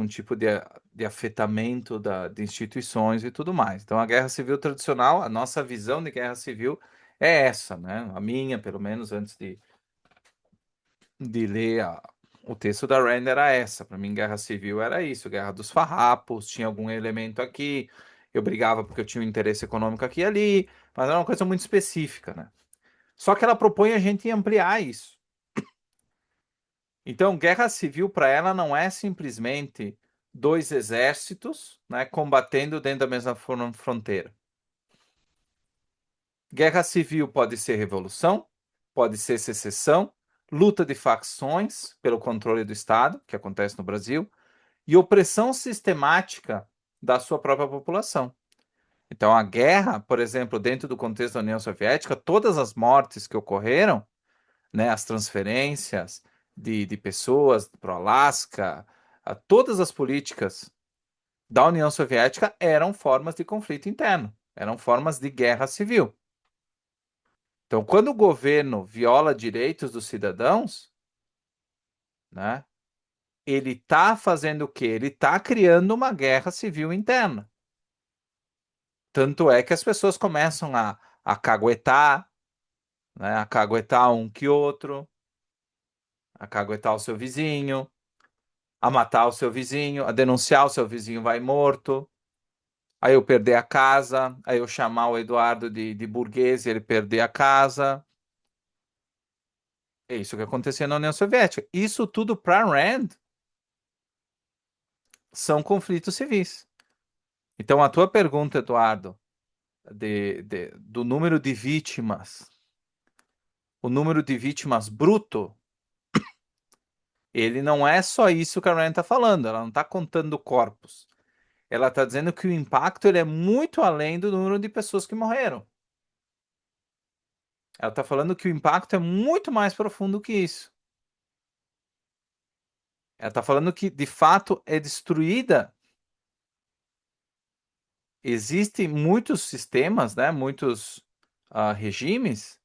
tipo de afetamento de instituições e tudo mais. Então, a guerra civil tradicional, a nossa visão de guerra civil é essa, né? A minha, pelo menos, antes de ler o texto da Rand era essa. Para mim, guerra civil era isso, guerra dos farrapos, tinha algum elemento aqui, eu brigava porque eu tinha um interesse econômico aqui e ali, mas era uma coisa muito específica, né? Só que ela propõe a gente ampliar isso. Então, guerra civil para ela não é simplesmente dois exércitos, né, combatendo dentro da mesma fronteira. Guerra civil pode ser revolução, pode ser secessão, luta de facções pelo controle do Estado, que acontece no Brasil, e opressão sistemática da sua própria população. Então, a guerra, por exemplo, dentro do contexto da União Soviética, todas as mortes que ocorreram, né, as transferências de pessoas para o Alasca, todas as políticas da União Soviética eram formas de conflito interno, eram formas de guerra civil. Então, quando o governo viola direitos dos cidadãos, né, ele está fazendo o quê? Ele está criando uma guerra civil interna. Tanto é que as pessoas começam a caguetar, né, a caguetar um que outro, a caguetar o seu vizinho, a matar o seu vizinho, a denunciar o seu vizinho vai morto, aí eu perder a casa, aí eu chamar o Eduardo de burguês e ele perder a casa. É isso que acontecia na União Soviética. Isso tudo para Rand são conflitos civis. Então, a tua pergunta, Eduardo, do número de vítimas, o número de vítimas bruto, ele não é só isso que a Rand está falando, ela não está contando corpos. Ela está dizendo que o impacto ele é muito além do número de pessoas que morreram. Ela está falando que o impacto é muito mais profundo que isso. Ela está falando que, de fato, é destruída. Existem muitos sistemas, né, muitos regimes,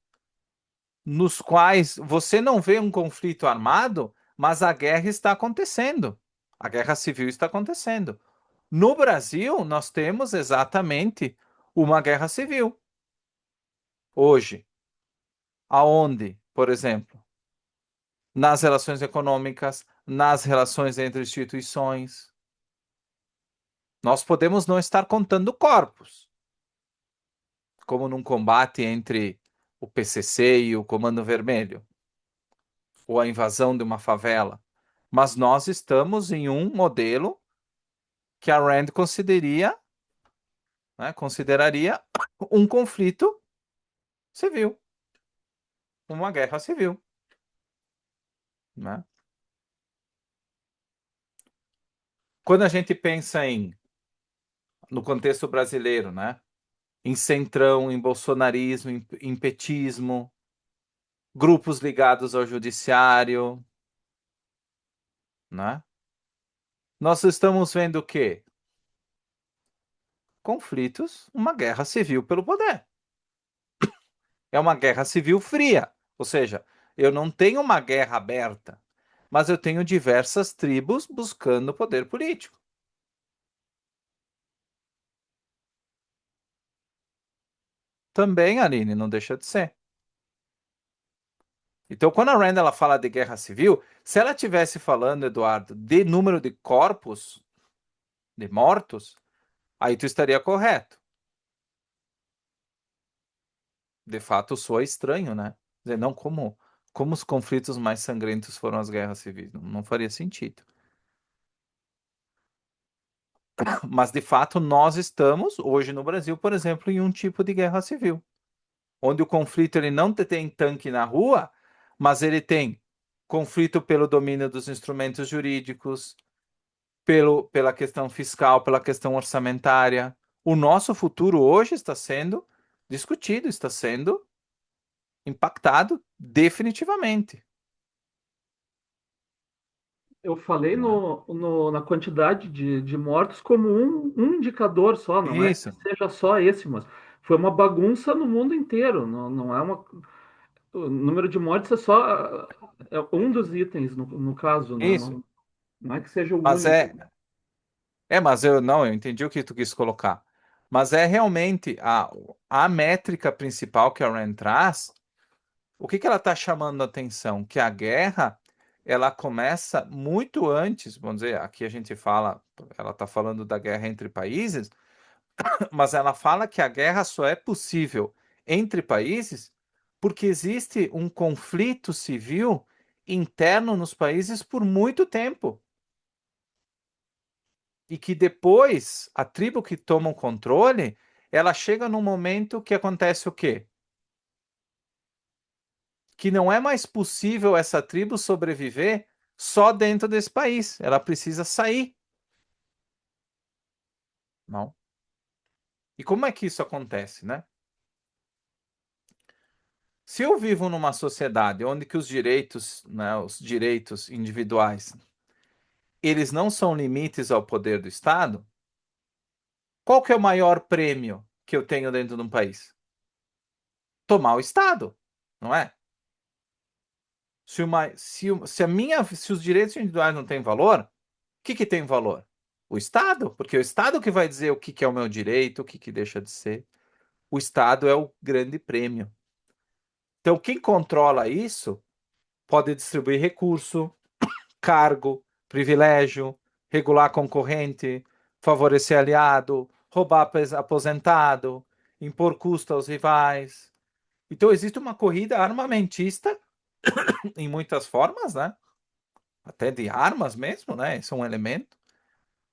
nos quais você não vê um conflito armado, mas a guerra está acontecendo. A guerra civil está acontecendo. No Brasil, nós temos exatamente uma guerra civil. Hoje, aonde, por exemplo, nas relações econômicas, nas relações entre instituições. Nós podemos não estar contando corpos, como num combate entre o PCC e o Comando Vermelho, ou a invasão de uma favela, mas nós estamos em um modelo que a Rand consideraria um conflito civil, uma guerra civil, né? Quando a gente pensa no contexto brasileiro, né? Em centrão, em bolsonarismo, em petismo, grupos ligados ao judiciário, né? Nós estamos vendo o quê? Conflitos, uma guerra civil pelo poder. É uma guerra civil fria, ou seja, eu não tenho uma guerra aberta, mas eu tenho diversas tribos buscando poder político. Também, Aline, não deixa de ser. Então, quando a Rand ela fala de guerra civil, se ela estivesse falando, Eduardo, de número de corpos, de mortos, aí tu estaria correto. De fato, soa estranho, né? Dizer, não, como os conflitos mais sangrentos foram as guerras civis? Não faria sentido. Mas, de fato, nós estamos, hoje no Brasil, por exemplo, em um tipo de guerra civil, onde o conflito ele não tem tanque na rua, mas ele tem conflito pelo domínio dos instrumentos jurídicos, pela questão fiscal, pela questão orçamentária. O nosso futuro hoje está sendo discutido, está sendo impactado definitivamente. Eu falei Né? na quantidade de mortos como um indicador só, não é que Isso. seja só esse, mas foi uma bagunça no mundo inteiro. Não, não é uma. o número de mortes é só um dos itens, no caso, né? Isso. Não é que seja o Mas único. mas eu entendi o que tu quis colocar. Mas é realmente a métrica principal que a Rand traz. O que que ela está chamando a atenção? Que a guerra ela começa muito antes, vamos dizer, aqui a gente fala, ela está falando da guerra entre países, mas ela fala que a guerra só é possível entre países porque existe um conflito civil interno nos países por muito tempo. E que depois a tribo que toma o controle, ela chega num momento que acontece o quê? Que não é mais possível essa tribo sobreviver só dentro desse país. Ela precisa sair. Não. E como é que isso acontece, né? Se eu vivo numa sociedade onde que os direitos, né, os direitos individuais, eles não são limites ao poder do Estado, qual que é o maior prêmio que eu tenho dentro de um país? Tomar o Estado, não é? Se os direitos individuais não têm valor, o que que tem valor? O Estado, porque é o Estado que vai dizer o que que é o meu direito, o que que deixa de ser. O Estado é o grande prêmio. Então, quem controla isso pode distribuir recurso, cargo, privilégio, regular concorrente, favorecer aliado, roubar aposentado, impor custo aos rivais. Então, existe uma corrida armamentista em muitas formas, né? Até de armas mesmo, né? Isso é um elemento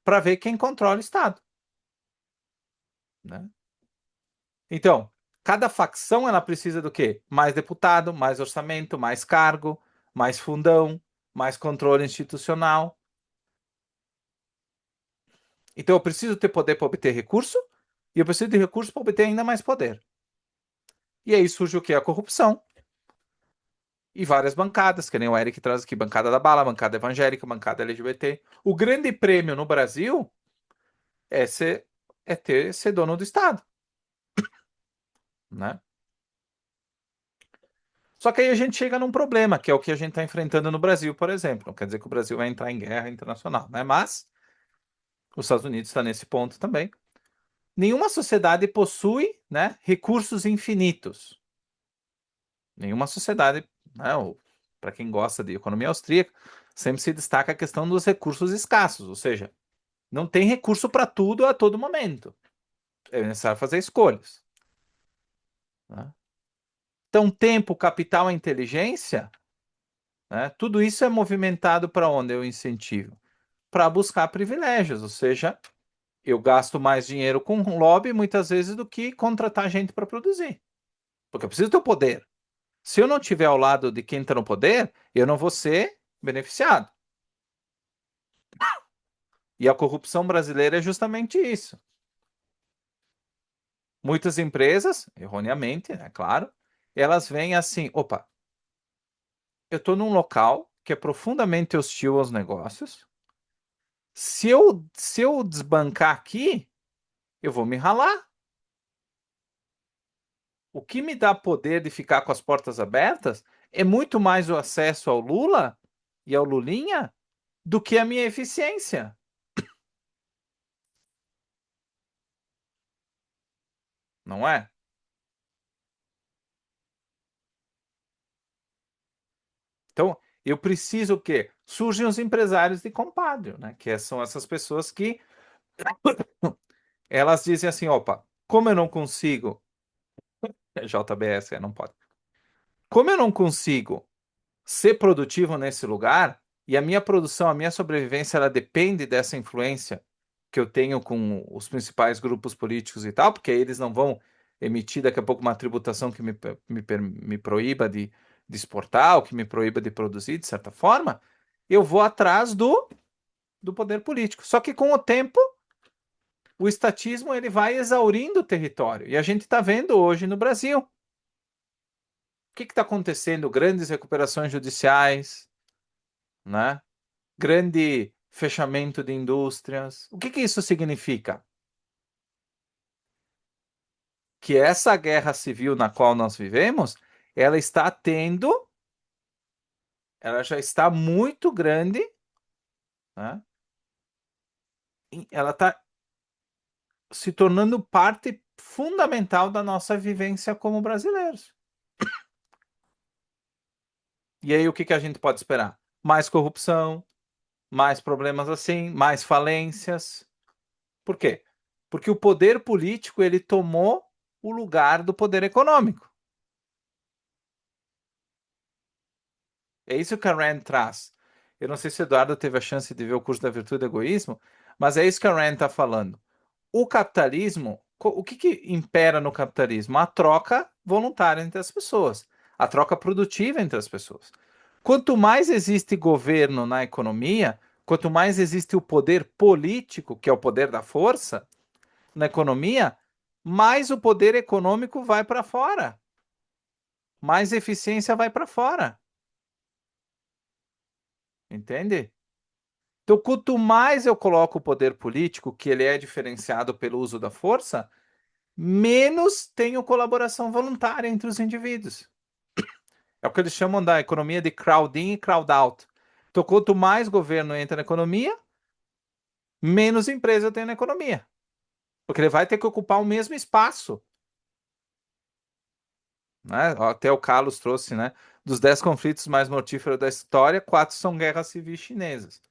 para ver quem controla o Estado, né? Então, cada facção ela precisa do quê? Mais deputado, mais orçamento, mais cargo, mais fundão, mais controle institucional. Então, eu preciso ter poder para obter recurso e eu preciso de recurso para obter ainda mais poder. E aí surge o que? A corrupção. E várias bancadas, que nem o Eric traz aqui, bancada da bala, bancada evangélica, bancada LGBT. O grande prêmio no Brasil é ser dono do Estado, né? Só que aí a gente chega num problema, que é o que a gente está enfrentando no Brasil, por exemplo. Não quer dizer que o Brasil vai entrar em guerra internacional, né? Mas os Estados Unidos está nesse ponto também. Nenhuma sociedade possui, né, recursos infinitos. Nenhuma sociedade, né, para quem gosta de economia austríaca, sempre se destaca a questão dos recursos escassos, ou seja, não tem recurso para tudo a todo momento. É necessário fazer escolhas, né? Então, tempo, capital e inteligência, né, tudo isso é movimentado para onde eu incentivo? Para buscar privilégios, ou seja, eu gasto mais dinheiro com lobby muitas vezes do que contratar gente para produzir, porque eu preciso ter o poder. Se eu não estiver ao lado de quem está no poder, eu não vou ser beneficiado. E a corrupção brasileira é justamente isso. Muitas empresas, erroneamente, é claro, elas vêm assim: opa, eu estou num local que é profundamente hostil aos negócios. Se eu desbancar aqui, eu vou me ralar. O que me dá poder de ficar com as portas abertas é muito mais o acesso ao Lula e ao Lulinha do que a minha eficiência, não é? Então, eu preciso o quê? Surgem os empresários de compadre, né? Que são essas pessoas que elas dizem assim, opa, como eu não consigo, JBS, não pode. Como eu não consigo ser produtivo nesse lugar e a minha produção, a minha sobrevivência, ela depende dessa influência que eu tenho com os principais grupos políticos e tal, porque eles não vão emitir daqui a pouco uma tributação que me proíba de exportar, ou que me proíba de produzir, de certa forma, eu vou atrás do poder político. Só que com o tempo, o estatismo ele vai exaurindo o território. E a gente está vendo hoje no Brasil. O que está acontecendo? Grandes recuperações judiciais, né? Grande fechamento de indústrias. O que que isso significa? Que essa guerra civil na qual nós vivemos, ela está tendo, ela já está muito grande, né? Ela está se tornando parte fundamental da nossa vivência como brasileiros. E aí, o que que a gente pode esperar? Mais corrupção, mais problemas assim, mais falências. Por quê? Porque o poder político ele tomou o lugar do poder econômico. É isso que a Rand traz. Eu não sei se o Eduardo teve a chance de ver o curso da Virtude do Egoísmo, mas é isso que a Rand está falando. O capitalismo, o que que impera no capitalismo? A troca voluntária entre as pessoas, a troca produtiva entre as pessoas. Quanto mais existe governo na economia, quanto mais existe o poder político, que é o poder da força, na economia, mais o poder econômico vai para fora, mais eficiência vai para fora. Entende? Então, quanto mais eu coloco o poder político, que ele é diferenciado pelo uso da força, menos tenho colaboração voluntária entre os indivíduos. É o que eles chamam da economia de crowd in e crowd out. Então, quanto mais governo entra na economia, menos empresa eu tenho na economia. Porque ele vai ter que ocupar o mesmo espaço. Né? Até o Carlos trouxe, né? Dos 10 conflitos mais mortíferos da história, 4 são guerras civis chinesas,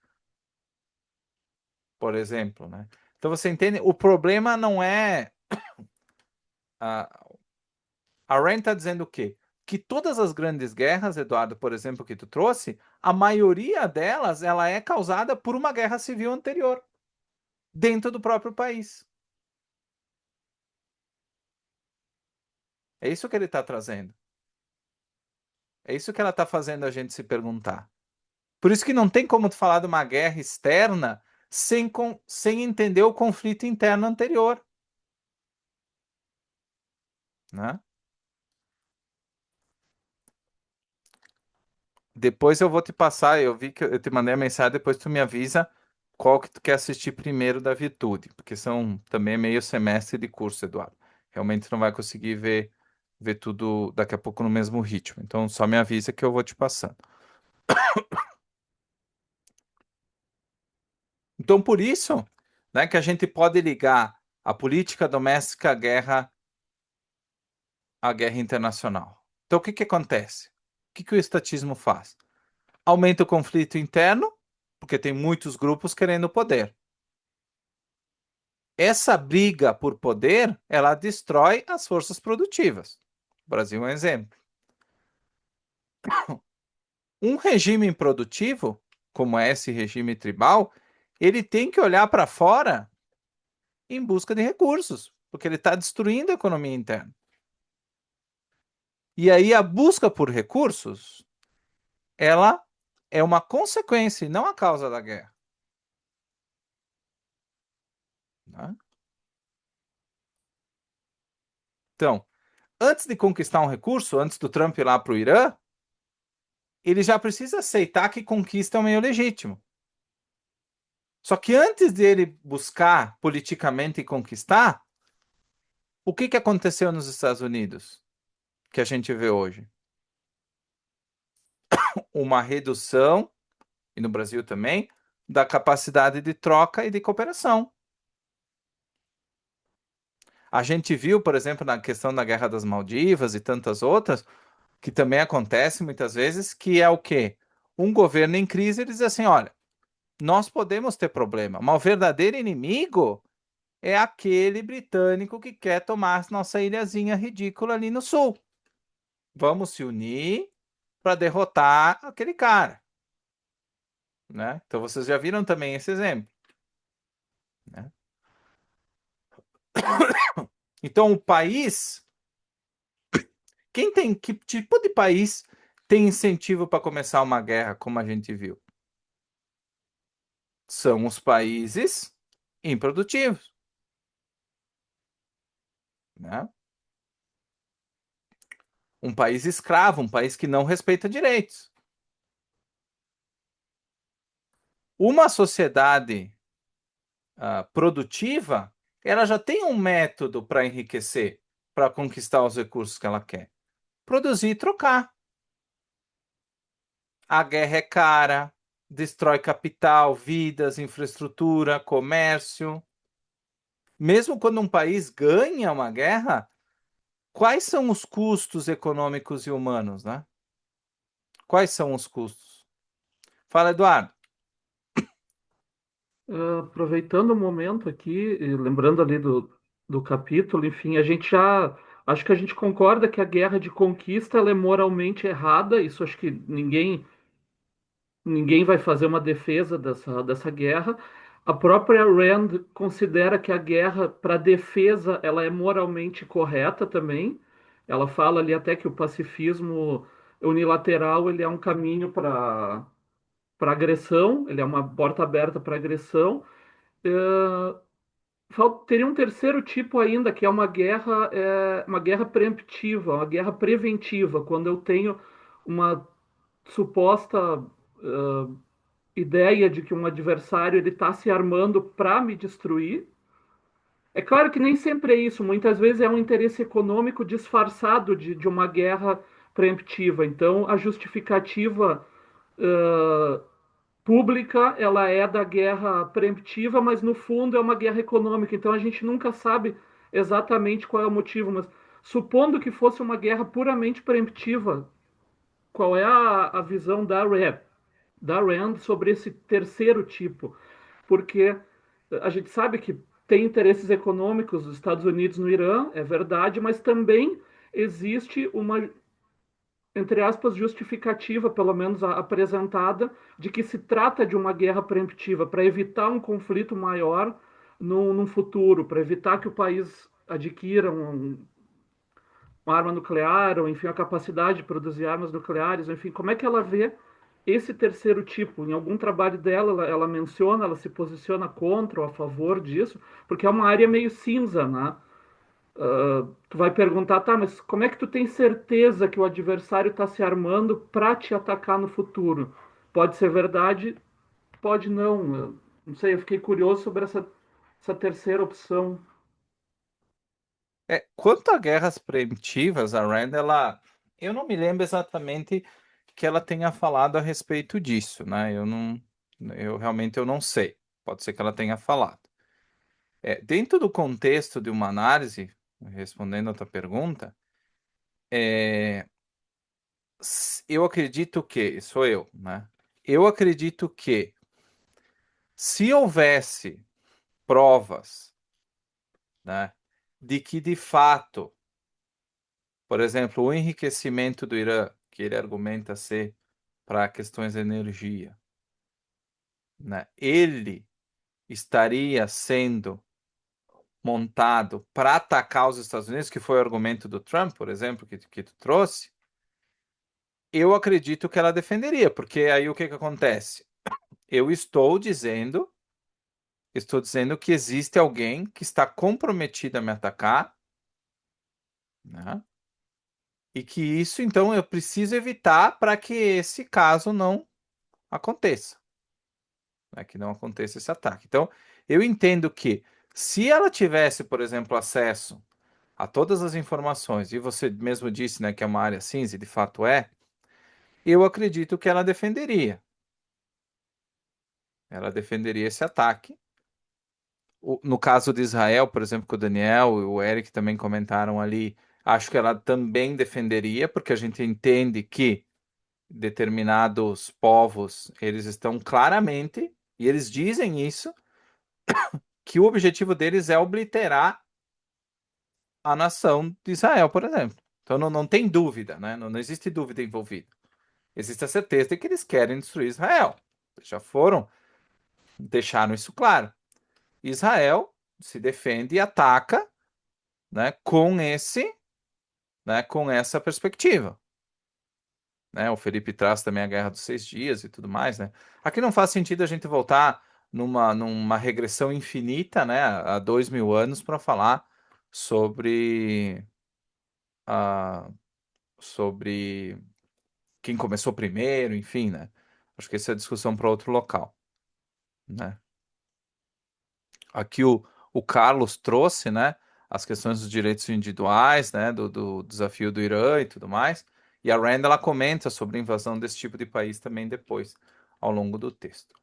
por exemplo. Né? Então você entende? O problema não é. A, a Rand está dizendo o quê? Que todas as grandes guerras, Eduardo, por exemplo, que tu trouxe, a maioria delas ela é causada por uma guerra civil anterior, dentro do próprio país. É isso que ele está trazendo. É isso que ela está fazendo a gente se perguntar. Por isso que não tem como tu falar de uma guerra externa sem entender o conflito interno anterior, né? Depois eu vou te passar, eu vi que eu te mandei a mensagem, depois tu me avisa qual que tu quer assistir primeiro da Virtude, porque são também meio semestre de curso, Eduardo. Realmente tu não vai conseguir ver tudo daqui a pouco no mesmo ritmo. Então só me avisa que eu vou te passando. Então por isso, né, que a gente pode ligar a política doméstica à guerra internacional. Então o que que acontece? O que que o estatismo faz? Aumenta o conflito interno, porque tem muitos grupos querendo poder. Essa briga por poder, ela destrói as forças produtivas. O Brasil é um exemplo. Um regime improdutivo, como é esse regime tribal, ele tem que olhar para fora em busca de recursos, porque ele está destruindo a economia interna. E aí a busca por recursos, ela é uma consequência e não a causa da guerra. Né? Então, antes de conquistar um recurso, antes do Trump ir lá para o Irã, ele já precisa aceitar que conquista é um meio legítimo. Só que antes de ele buscar politicamente conquistar, o que que aconteceu nos Estados Unidos que a gente vê hoje? Uma redução, e no Brasil também, da capacidade de troca e de cooperação. A gente viu, por exemplo, na questão da Guerra das Maldivas e tantas outras, que também acontece muitas vezes, que é o quê? Um governo em crise ele diz assim, olha, nós podemos ter problema, mas o verdadeiro inimigo é aquele britânico que quer tomar nossa ilhazinha ridícula ali no sul. Vamos se unir para derrotar aquele cara, né? Então vocês já viram também esse exemplo, né? Então o país, que tipo de país tem incentivo para começar uma guerra, como a gente viu? São os países improdutivos, né? Um país escravo, um país que não respeita direitos. Uma sociedade produtiva, ela já tem um método para enriquecer, para conquistar os recursos que ela quer. produzir e trocar. A guerra é cara, destrói capital, vidas, infraestrutura, comércio. Mesmo quando um país ganha uma guerra, quais são os custos econômicos e humanos, né? Quais são os custos? Fala, Eduardo. Aproveitando o momento aqui, e lembrando ali do capítulo, enfim, a gente já. Acho que a gente concorda que a guerra de conquista ela é moralmente errada, isso acho que ninguém vai fazer uma defesa dessa guerra. A própria Rand considera que a guerra para defesa ela é moralmente correta também. Ela fala ali até que o pacifismo unilateral ele é um caminho para agressão, ele é uma porta aberta para agressão. Teria um terceiro tipo ainda, que é uma guerra preemptiva, uma guerra preventiva, quando eu tenho uma suposta ideia de que um adversário ele está se armando para me destruir. É claro que nem sempre é isso, muitas vezes é um interesse econômico disfarçado de uma guerra preemptiva. Então, a justificativa uh, pública ela é da guerra preemptiva, mas no fundo é uma guerra econômica. Então, a gente nunca sabe exatamente qual é o motivo, mas supondo que fosse uma guerra puramente preemptiva, qual é a visão da Rand sobre esse terceiro tipo? Porque a gente sabe que tem interesses econômicos dos Estados Unidos no Irã, é verdade, mas também existe uma, entre aspas, justificativa, pelo menos apresentada, de que se trata de uma guerra preemptiva para evitar um conflito maior num futuro, para evitar que o país adquira uma arma nuclear, ou enfim, a capacidade de produzir armas nucleares, ou, enfim, como é que ela vê esse terceiro tipo? Em algum trabalho dela, ela menciona, ela se posiciona contra ou a favor disso, porque é uma área meio cinza, né? Tu vai perguntar, tá, mas como é que tu tem certeza que o adversário está se armando para te atacar no futuro? Pode ser verdade, pode não. Eu não sei, eu fiquei curioso sobre essa terceira opção. Quanto a guerras preemptivas, a Rand, eu não me lembro exatamente que ela tenha falado a respeito disso, né? Eu realmente eu não sei. Pode ser que ela tenha falado. Dentro do contexto de uma análise, respondendo a tua pergunta, é, eu acredito que, sou eu, né? Eu acredito que se houvesse provas, né, de que de fato, por exemplo, o enriquecimento do Irã, que ele argumenta ser para questões de energia, né, ele estaria sendo montado para atacar os Estados Unidos, que foi o argumento do Trump, por exemplo, que tu trouxe, eu acredito que ela defenderia, porque aí o que que acontece? Eu estou dizendo que existe alguém que está comprometido a me atacar, né? E que isso, então, eu preciso evitar para que esse caso não aconteça, né? Que não aconteça esse ataque. Então, eu entendo que se ela tivesse, por exemplo, acesso a todas as informações, e você mesmo disse, né, que é uma área cinza, e de fato é, eu acredito que ela defenderia. Ela defenderia esse ataque. No caso de Israel, por exemplo, que o Daniel e o Eric também comentaram ali, acho que ela também defenderia, porque a gente entende que determinados povos, eles estão claramente, e eles dizem isso, que o objetivo deles é obliterar a nação de Israel, por exemplo. Então não tem dúvida, né? Não existe dúvida envolvida. Existe a certeza de que eles querem destruir Israel. Já deixaram isso claro. Israel se defende e ataca, né, com essa perspectiva. Né? O Felipe traz também a Guerra dos 6 Dias e tudo mais, né? Aqui não faz sentido a gente voltar numa regressão infinita, né, há 2000 anos para falar sobre a sobre quem começou primeiro, enfim, né? Acho que essa é a discussão para outro local, né? Aqui o Carlos trouxe, né, as questões dos direitos individuais, né, do desafio do Irã e tudo mais. E a Rand ela comenta sobre a invasão desse tipo de país também depois, ao longo do texto.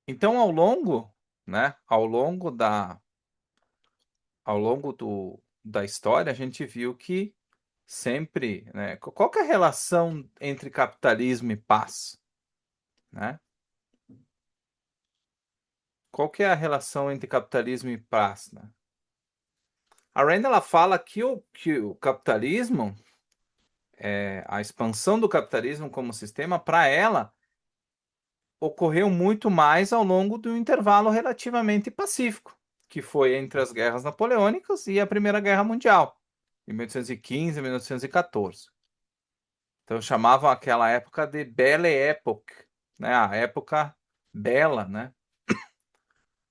Então, né, ao longo da história, a gente viu que sempre, né, qual que é a relação entre capitalismo e paz, né? Qual que é a relação entre capitalismo e paz, né? A Rand ela fala que o capitalismo, a expansão do capitalismo como sistema, para ela, ocorreu muito mais ao longo de um intervalo relativamente pacífico, que foi entre as guerras napoleônicas e a Primeira Guerra Mundial, em 1815 e 1914. Então chamavam aquela época de Belle Époque, né? A época bela, né?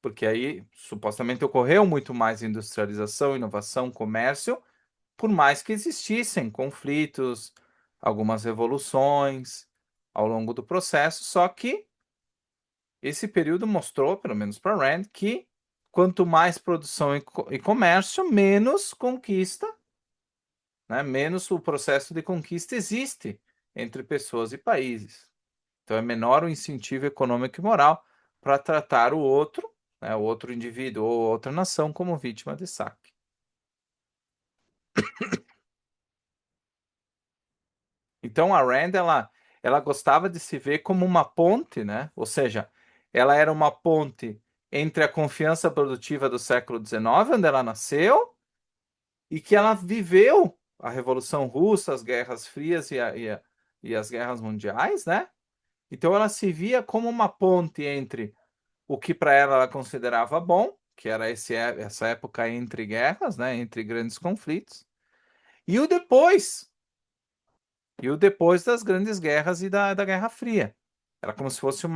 Porque aí supostamente ocorreu muito mais industrialização, inovação, comércio, por mais que existissem conflitos, algumas revoluções ao longo do processo, só que esse período mostrou, pelo menos para Rand, que quanto mais produção e comércio, menos conquista, né? Menos o processo de conquista existe entre pessoas e países. Então é menor o incentivo econômico e moral para tratar o outro, né, o outro indivíduo ou outra nação como vítima de saque. Então a Rand ela gostava de se ver como uma ponte, né? Ou seja, ela era uma ponte entre a confiança produtiva do século XIX, onde ela nasceu, e que ela viveu a Revolução Russa, as Guerras Frias e as guerras mundiais, né? Então ela se via como uma ponte entre o que para ela considerava bom, que era essa época entre guerras, né? Entre grandes conflitos, e o depois das grandes guerras e da Guerra Fria. Era como se fosse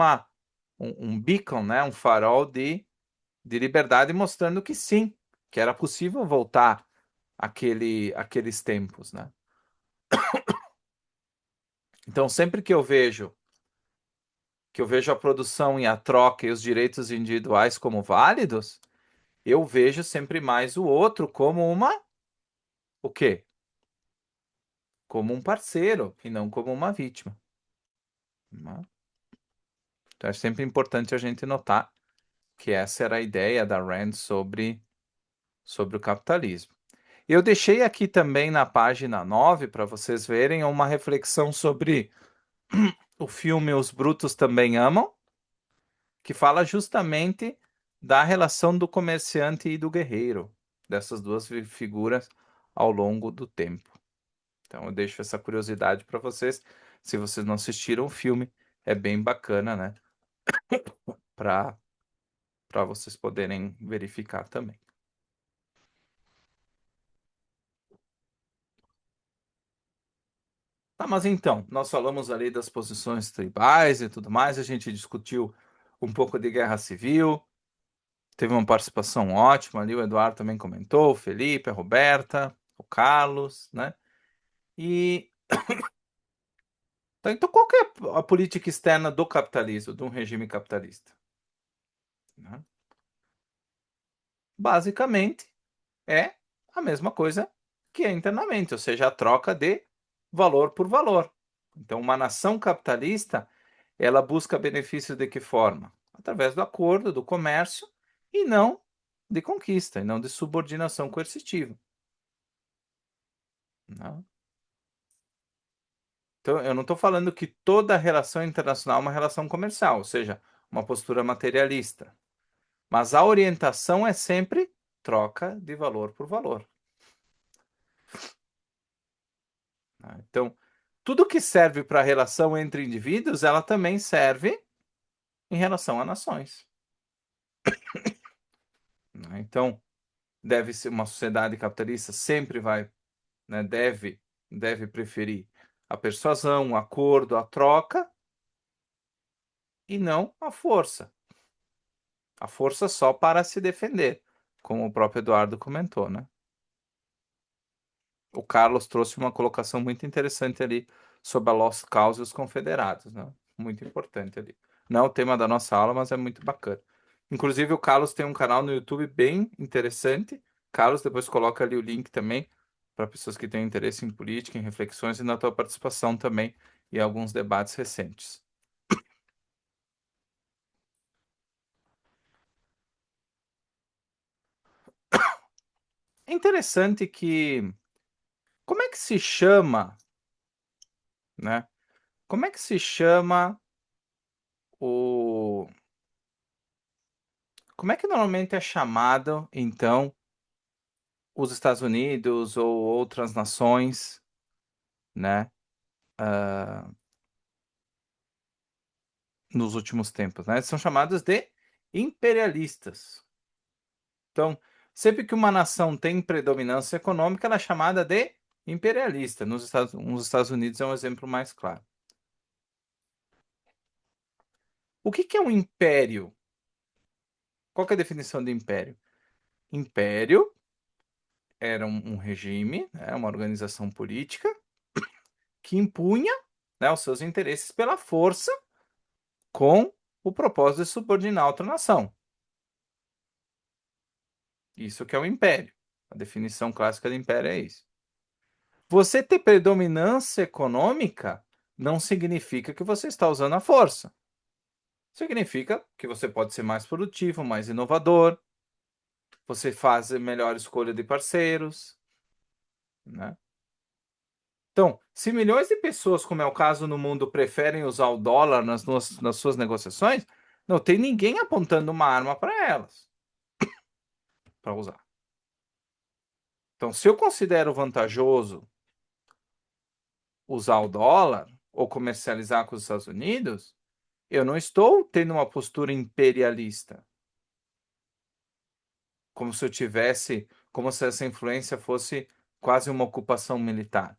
um beacon, né? Um farol de liberdade mostrando que sim, que era possível voltar aqueles tempos, né? Então, sempre que eu vejo a produção e a troca e os direitos individuais como válidos, eu vejo sempre mais o outro como o quê? Como um parceiro e não como uma vítima, né? Então, é sempre importante a gente notar que essa era a ideia da Rand sobre o capitalismo. Eu deixei aqui também na página 9 para vocês verem uma reflexão sobre o filme Os Brutos Também Amam, que fala justamente da relação do comerciante e do guerreiro, dessas duas figuras ao longo do tempo. Então eu deixo essa curiosidade para vocês. Se vocês não assistiram o filme, é bem bacana, né? Para vocês poderem verificar também. Tá, mas então, nós falamos ali das posições tribais e tudo mais, a gente discutiu um pouco de guerra civil, teve uma participação ótima ali, o Eduardo também comentou, o Felipe, a Roberta, o Carlos, né? E então qual que é a política externa do capitalismo, de um regime capitalista? Né? Basicamente é a mesma coisa que é internamente, ou seja, a troca de valor por valor. Então, uma nação capitalista, ela busca benefícios de que forma? Através do acordo, do comércio, e não de conquista, e não de subordinação coercitiva. Né? Então, eu não estou falando que toda relação internacional é uma relação comercial, ou seja, uma postura materialista. Mas a orientação é sempre troca de valor por valor. Né? Então, tudo que serve para a relação entre indivíduos, ela também serve em relação a nações. Né? Então, deve ser uma sociedade capitalista sempre vai, né, deve preferir a persuasão, o acordo, a troca e não a força. A força só para se defender, como o próprio Eduardo comentou, né? O Carlos trouxe uma colocação muito interessante ali sobre a Lost Cause e os confederados, né? Muito importante ali. Não é o tema da nossa aula, mas é muito bacana. Inclusive, o Carlos tem um canal no YouTube bem interessante. Carlos, depois coloca ali o link também para pessoas que têm interesse em política, em reflexões e na tua participação também em alguns debates recentes. É interessante que como é que se chama, né? Como é que se chama o como é que normalmente é chamado, então, os Estados Unidos ou outras nações, né, nos últimos tempos, né? São chamados de imperialistas. Então, sempre que uma nação tem predominância econômica, ela é chamada de imperialista. Nos Estados Unidos é um exemplo mais claro. O que é um império? Qual que é a definição de império? Império era um regime, né, uma organização política que impunha, né, os seus interesses pela força com o propósito de subordinar outra nação. Isso que é o império. A definição clássica de império é isso. Você ter predominância econômica não significa que você está usando a força. Significa que você pode ser mais produtivo, mais inovador, você faz melhor escolha de parceiros, né? Então, se milhões de pessoas, como é o caso no mundo, preferem usar o dólar nas suas negociações, não tem ninguém apontando uma arma para elas para usar. Então, se eu considero vantajoso usar o dólar ou comercializar com os Estados Unidos, eu não estou tendo uma postura imperialista, como se eu tivesse, como se essa influência fosse quase uma ocupação militar.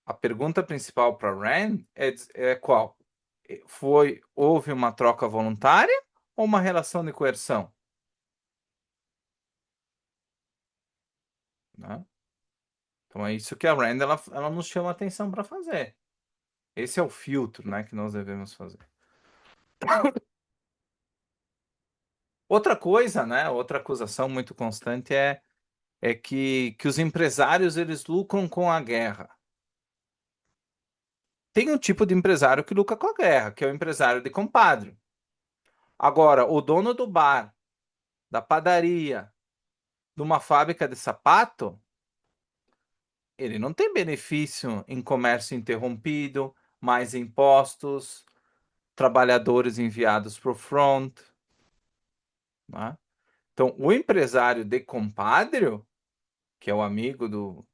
A pergunta principal para Rand é qual? Houve uma troca voluntária ou uma relação de coerção? Né? Então é isso que a Rand ela nos chama a atenção para fazer. Esse é o filtro, né, que nós devemos fazer. Outra coisa, né, outra acusação muito constante é que os empresários eles lucram com a guerra. Tem um tipo de empresário que lucra com a guerra, que é o empresário de compadre. Agora, o dono do bar, da padaria, de uma fábrica de sapato, ele não tem benefício em comércio interrompido, mais impostos, trabalhadores enviados para o front. Né? Então, o empresário de compadre, que é o amigo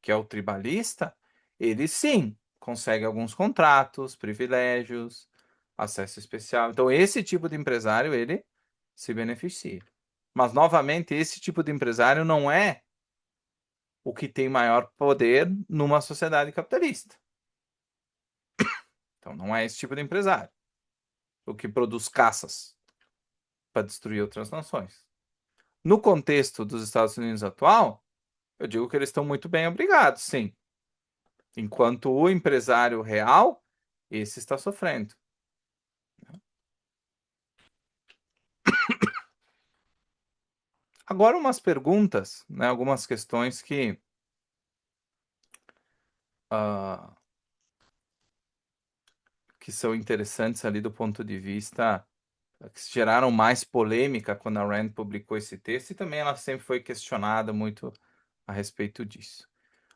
que é o tribalista, ele sim consegue alguns contratos, privilégios, acesso especial. Então, esse tipo de empresário, ele se beneficia. Mas, novamente, esse tipo de empresário não é o que tem maior poder numa sociedade capitalista. Então, não é esse tipo de empresário. O que produz caças para destruir outras nações. No contexto dos Estados Unidos atual, eu digo que eles estão muito bem obrigados, sim. Enquanto o empresário real, esse está sofrendo. Agora, umas perguntas, né, algumas questões uh, que são interessantes ali do ponto de vista que geraram mais polêmica quando a Rand publicou esse texto e também ela sempre foi questionada muito a respeito disso.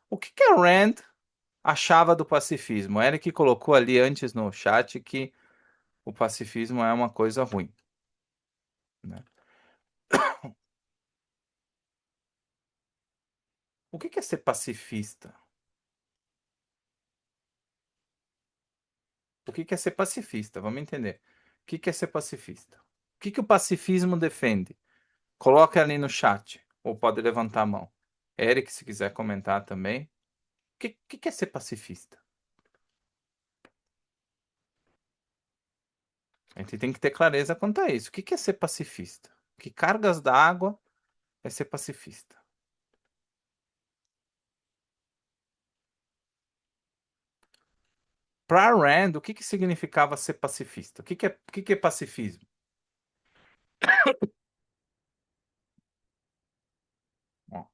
O que a Rand achava do pacifismo? Ela que colocou ali antes no chat que o pacifismo é uma coisa ruim. Né? O que é ser pacifista? O que é ser pacifista? Vamos entender. O que é ser pacifista? O que o pacifismo defende? Coloque ali no chat, ou pode levantar a mão. Eric, se quiser comentar também. O que é ser pacifista? A gente tem que ter clareza quanto a isso. O que é ser pacifista? Que cargas d'água é ser pacifista? Para Rand, o que que significava ser pacifista? O que que é pacifismo? Ó,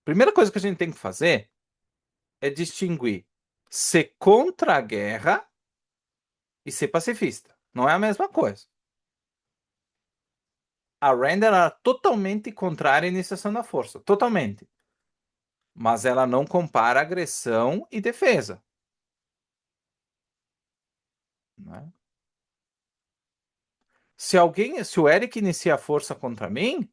primeira coisa que a gente tem que fazer é distinguir ser contra a guerra e ser pacifista. Não é a mesma coisa. A Rand era totalmente contrária à iniciação da força, totalmente. Mas ela não compara agressão e defesa, né? Se o Eric inicia a força contra mim,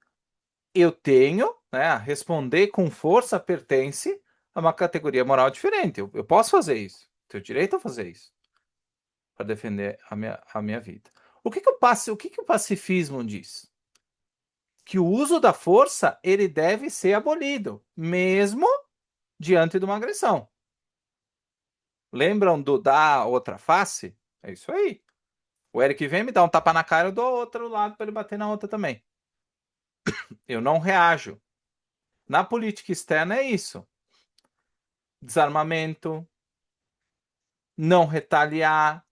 eu tenho, né, a responder com força pertence a uma categoria moral diferente. Eu posso fazer isso. Tenho direito a fazer isso para defender a minha vida. O que que o pacifismo diz? Que o uso da força ele deve ser abolido, mesmo diante de uma agressão. Lembram do dar outra face? É isso aí. O Eric vem me dar um tapa na cara, eu dou outro lado para ele bater na outra também. Eu não reajo. Na política externa é isso. Desarmamento, não retaliar,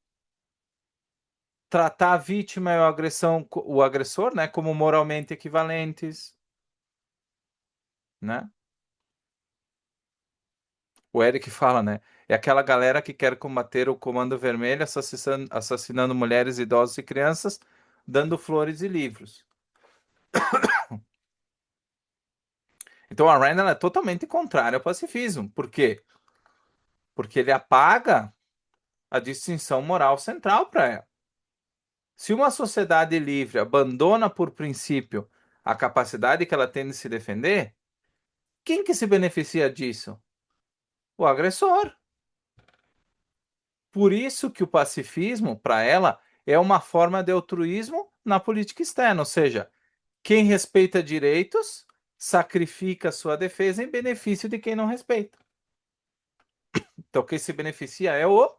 tratar a vítima e o agressor, né, como moralmente equivalentes, né? O Eric fala, né? É aquela galera que quer combater o Comando Vermelho, assassinando mulheres, idosos e crianças, dando flores e livros. Então a Rand ela é totalmente contrária ao pacifismo. Por quê? Porque ele apaga a distinção moral central para ela. Se uma sociedade livre abandona por princípio a capacidade que ela tem de se defender, quem que se beneficia disso? O agressor. Por isso que o pacifismo, para ela, é uma forma de altruísmo na política externa, ou seja, quem respeita direitos sacrifica sua defesa em benefício de quem não respeita. Então, quem se beneficia é o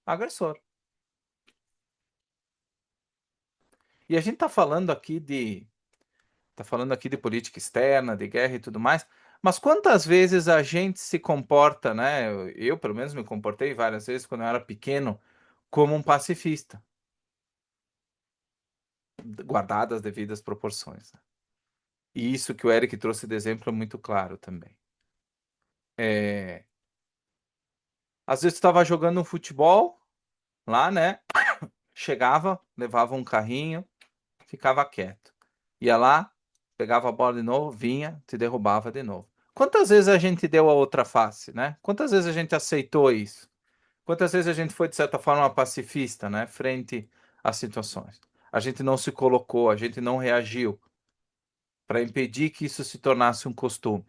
agressor. E a gente está falando aqui de política externa, de guerra e tudo mais, mas quantas vezes a gente se comporta, né? Eu, pelo menos, me comportei várias vezes quando eu era pequeno como um pacifista, guardadas as devidas proporções, né? E isso que o Eric trouxe de exemplo é muito claro também. É, às vezes estava jogando um futebol lá, né? Chegava, levava um carrinho, ficava quieto. Ia lá, pegava a bola de novo, vinha, te derrubava de novo. Quantas vezes a gente deu a outra face, né? Quantas vezes a gente aceitou isso? Quantas vezes a gente foi, de certa forma, pacifista, né? Frente às situações. A gente não se colocou, a gente não reagiu para impedir que isso se tornasse um costume,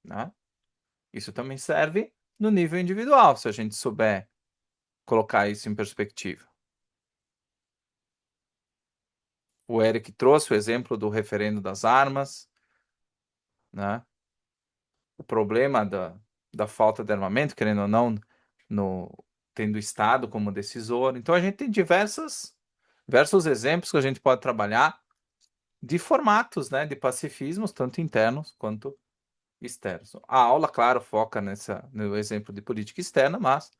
né? Isso também serve no nível individual, se a gente souber colocar isso em perspectiva. O Eric trouxe o exemplo do referendo das armas, né? O problema da falta de armamento, querendo ou não, no, tendo o Estado como decisor. Então a gente tem diversos exemplos que a gente pode trabalhar de formatos, né, de pacifismos, tanto internos quanto externos. A aula, claro, foca no exemplo de política externa, mas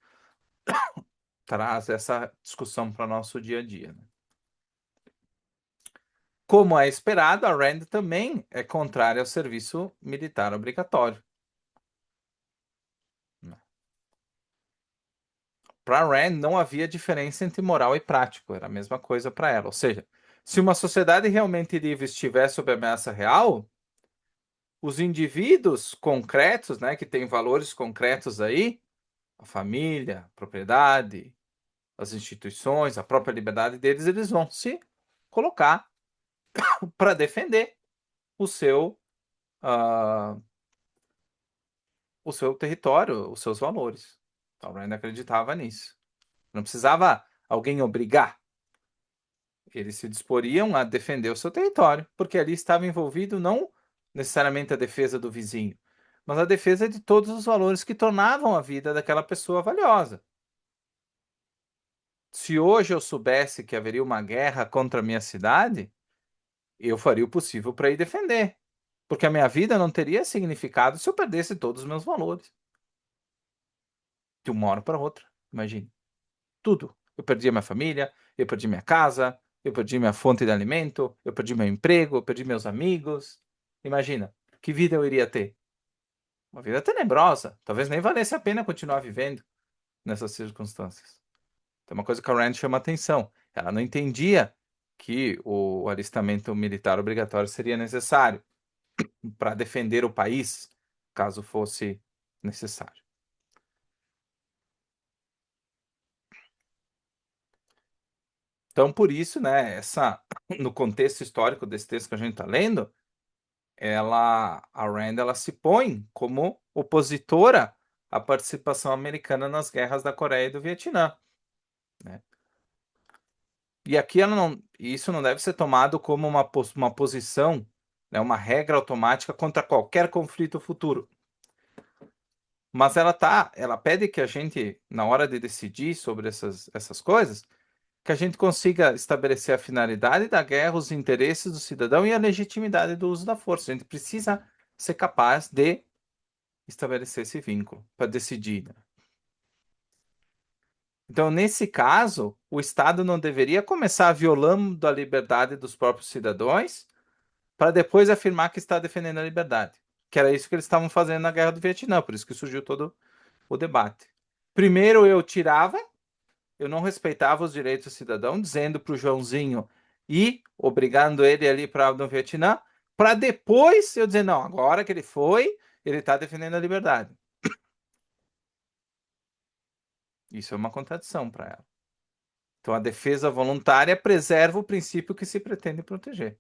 traz essa discussão para o nosso dia a dia, né? Como é esperado, a Rand também é contrária ao serviço militar obrigatório. Para Rand não havia diferença entre moral e prático, era a mesma coisa para ela. Ou seja, se uma sociedade realmente livre estiver sob ameaça real, os indivíduos concretos, né, que têm valores concretos aí, a família, a propriedade, as instituições, a própria liberdade deles, eles vão se colocar para defender o seu, uh, o seu território, os seus valores. Então, Rand acreditava nisso. Não precisava alguém obrigar. Eles se disporiam a defender o seu território, porque ali estava envolvido não necessariamente a defesa do vizinho, mas a defesa de todos os valores que tornavam a vida daquela pessoa valiosa. Se hoje eu soubesse que haveria uma guerra contra a minha cidade, eu faria o possível para ir defender, porque a minha vida não teria significado se eu perdesse todos os meus valores. de uma hora para outra. Imagine. Tudo. Eu perdi a minha família, eu perdi minha casa, eu perdi minha fonte de alimento, eu perdi meu emprego, eu perdi meus amigos. Imagina, que vida eu iria ter? Uma vida tenebrosa. Talvez nem valesse a pena continuar vivendo nessas circunstâncias. Então, uma coisa que a Rand chama atenção. Ela não entendia que o alistamento militar obrigatório seria necessário para defender o país, caso fosse necessário. Então, por isso, né, no contexto histórico desse texto que a gente está lendo, a Rand, ela se põe como opositora à participação americana nas guerras da Coreia e do Vietnã, né? E aqui isso não deve ser tomado como uma posição, né, uma regra automática contra qualquer conflito futuro. Mas ela pede que a gente, na hora de decidir sobre essas coisas, que a gente consiga estabelecer a finalidade da guerra, os interesses do cidadão e a legitimidade do uso da força. A gente precisa ser capaz de estabelecer esse vínculo para decidir, né? Então, nesse caso, o Estado não deveria começar violando a liberdade dos próprios cidadãos para depois afirmar que está defendendo a liberdade. Que era isso que eles estavam fazendo na Guerra do Vietnã, por isso que surgiu todo o debate. Primeiro eu não respeitava os direitos do cidadão, dizendo para o Joãozinho ir, obrigando ele ali para no Vietnã, para depois eu dizer, não, agora que ele foi, ele está defendendo a liberdade. Isso é uma contradição para ela. Então, a defesa voluntária preserva o princípio que se pretende proteger.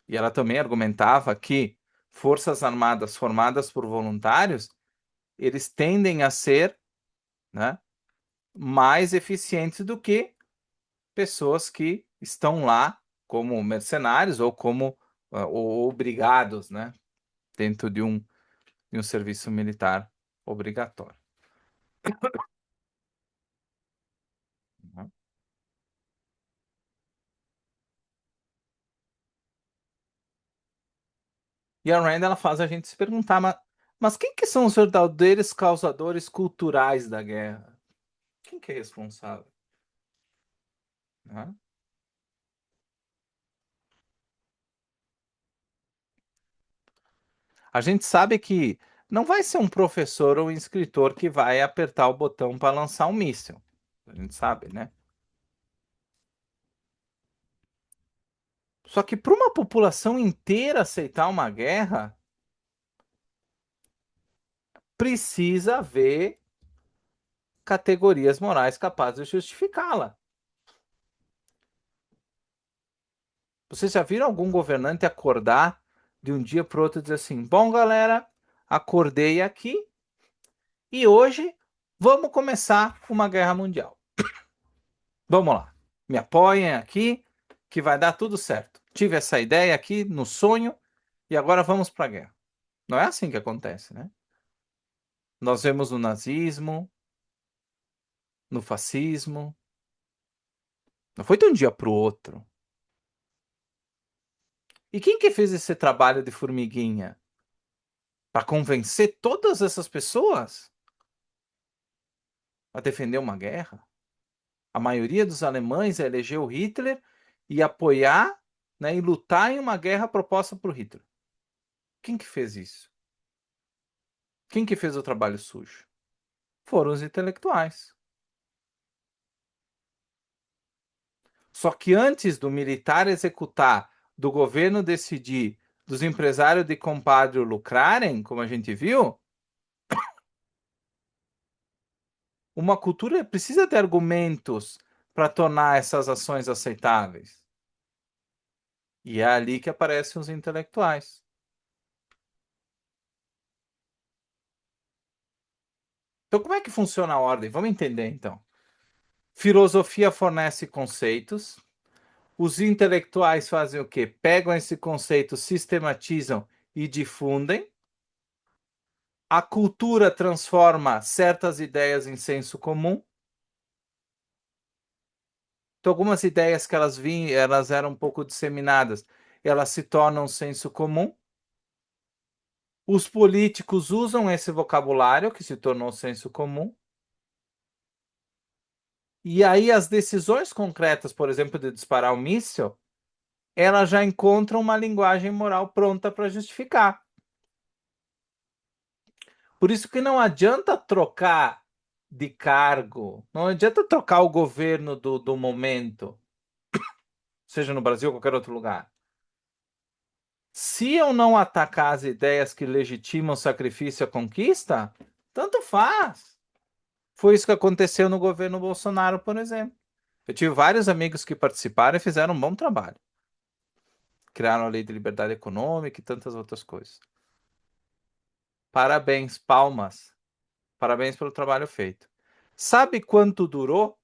E ela também argumentava que forças armadas formadas por voluntários, eles tendem a ser, né, mais eficientes do que pessoas que estão lá como mercenários ou como ou obrigados, né, dentro de um serviço militar obrigatório. Né? E a Rand, ela faz a gente se perguntar, mas quem que são os verdadeiros causadores culturais da guerra? Quem que é responsável? Né? A gente sabe que não vai ser um professor ou um escritor que vai apertar o botão para lançar um míssil. A gente sabe, né? Só que para uma população inteira aceitar uma guerra, precisa haver categorias morais capazes de justificá-la. Vocês já viram algum governante acordar de um dia para o outro e dizer assim: bom, galera, acordei aqui e hoje vamos começar uma guerra mundial. Vamos lá, me apoiem aqui que vai dar tudo certo. Tive essa ideia aqui no sonho e agora vamos para a guerra. Não é assim que acontece, né? Nós vemos no nazismo, no fascismo. Não foi de um dia para o outro. E quem que fez esse trabalho de formiguinha? Para convencer todas essas pessoas a defender uma guerra? A maioria dos alemães elegeu Hitler e apoiar, né, e lutar em uma guerra proposta por Hitler. Quem que fez isso? Quem que fez o trabalho sujo? Foram os intelectuais. Só que antes do militar executar, do governo decidir, dos empresários de compadre lucrarem, como a gente viu, uma cultura precisa ter argumentos para tornar essas ações aceitáveis. E é ali que aparecem os intelectuais. Então, como é que funciona a ordem? Vamos entender, então. Filosofia fornece conceitos. Os intelectuais fazem o quê? Pegam esse conceito, sistematizam e difundem. A cultura transforma certas ideias em senso comum. Então, algumas ideias que elas eram um pouco disseminadas, elas se tornam senso comum. Os políticos usam esse vocabulário que se tornou senso comum. E aí as decisões concretas, por exemplo, de disparar o míssil, elas já encontram uma linguagem moral pronta para justificar. Por isso que não adianta trocar de cargo, não adianta trocar o governo do momento, seja no Brasil ou qualquer outro lugar. Se eu não atacar as ideias que legitimam o sacrifício e a conquista, tanto faz. Foi isso que aconteceu no governo Bolsonaro, por exemplo. Eu tive vários amigos que participaram e fizeram um bom trabalho. Criaram a lei de liberdade econômica e tantas outras coisas. Parabéns, palmas. Parabéns pelo trabalho feito. Sabe quanto durou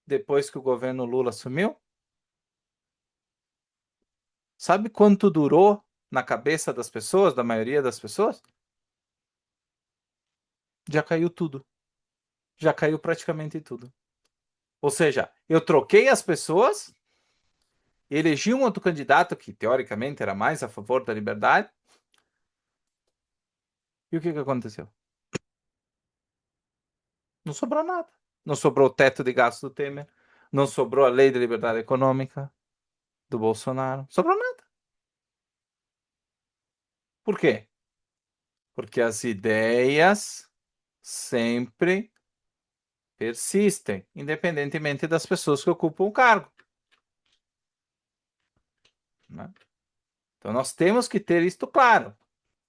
depois que o governo Lula assumiu? Sabe quanto durou na cabeça das pessoas, da maioria das pessoas? Já caiu tudo. Já caiu praticamente tudo. Ou seja, eu troquei as pessoas, elegi um outro candidato que teoricamente era mais a favor da liberdade, e o que que aconteceu? Não sobrou nada. Não sobrou o teto de gastos do Temer, não sobrou a lei de liberdade econômica do Bolsonaro, sobrou nada. Por quê? Porque as ideias sempre persistem, independentemente das pessoas que ocupam o cargo, né? Então nós temos que ter isto claro,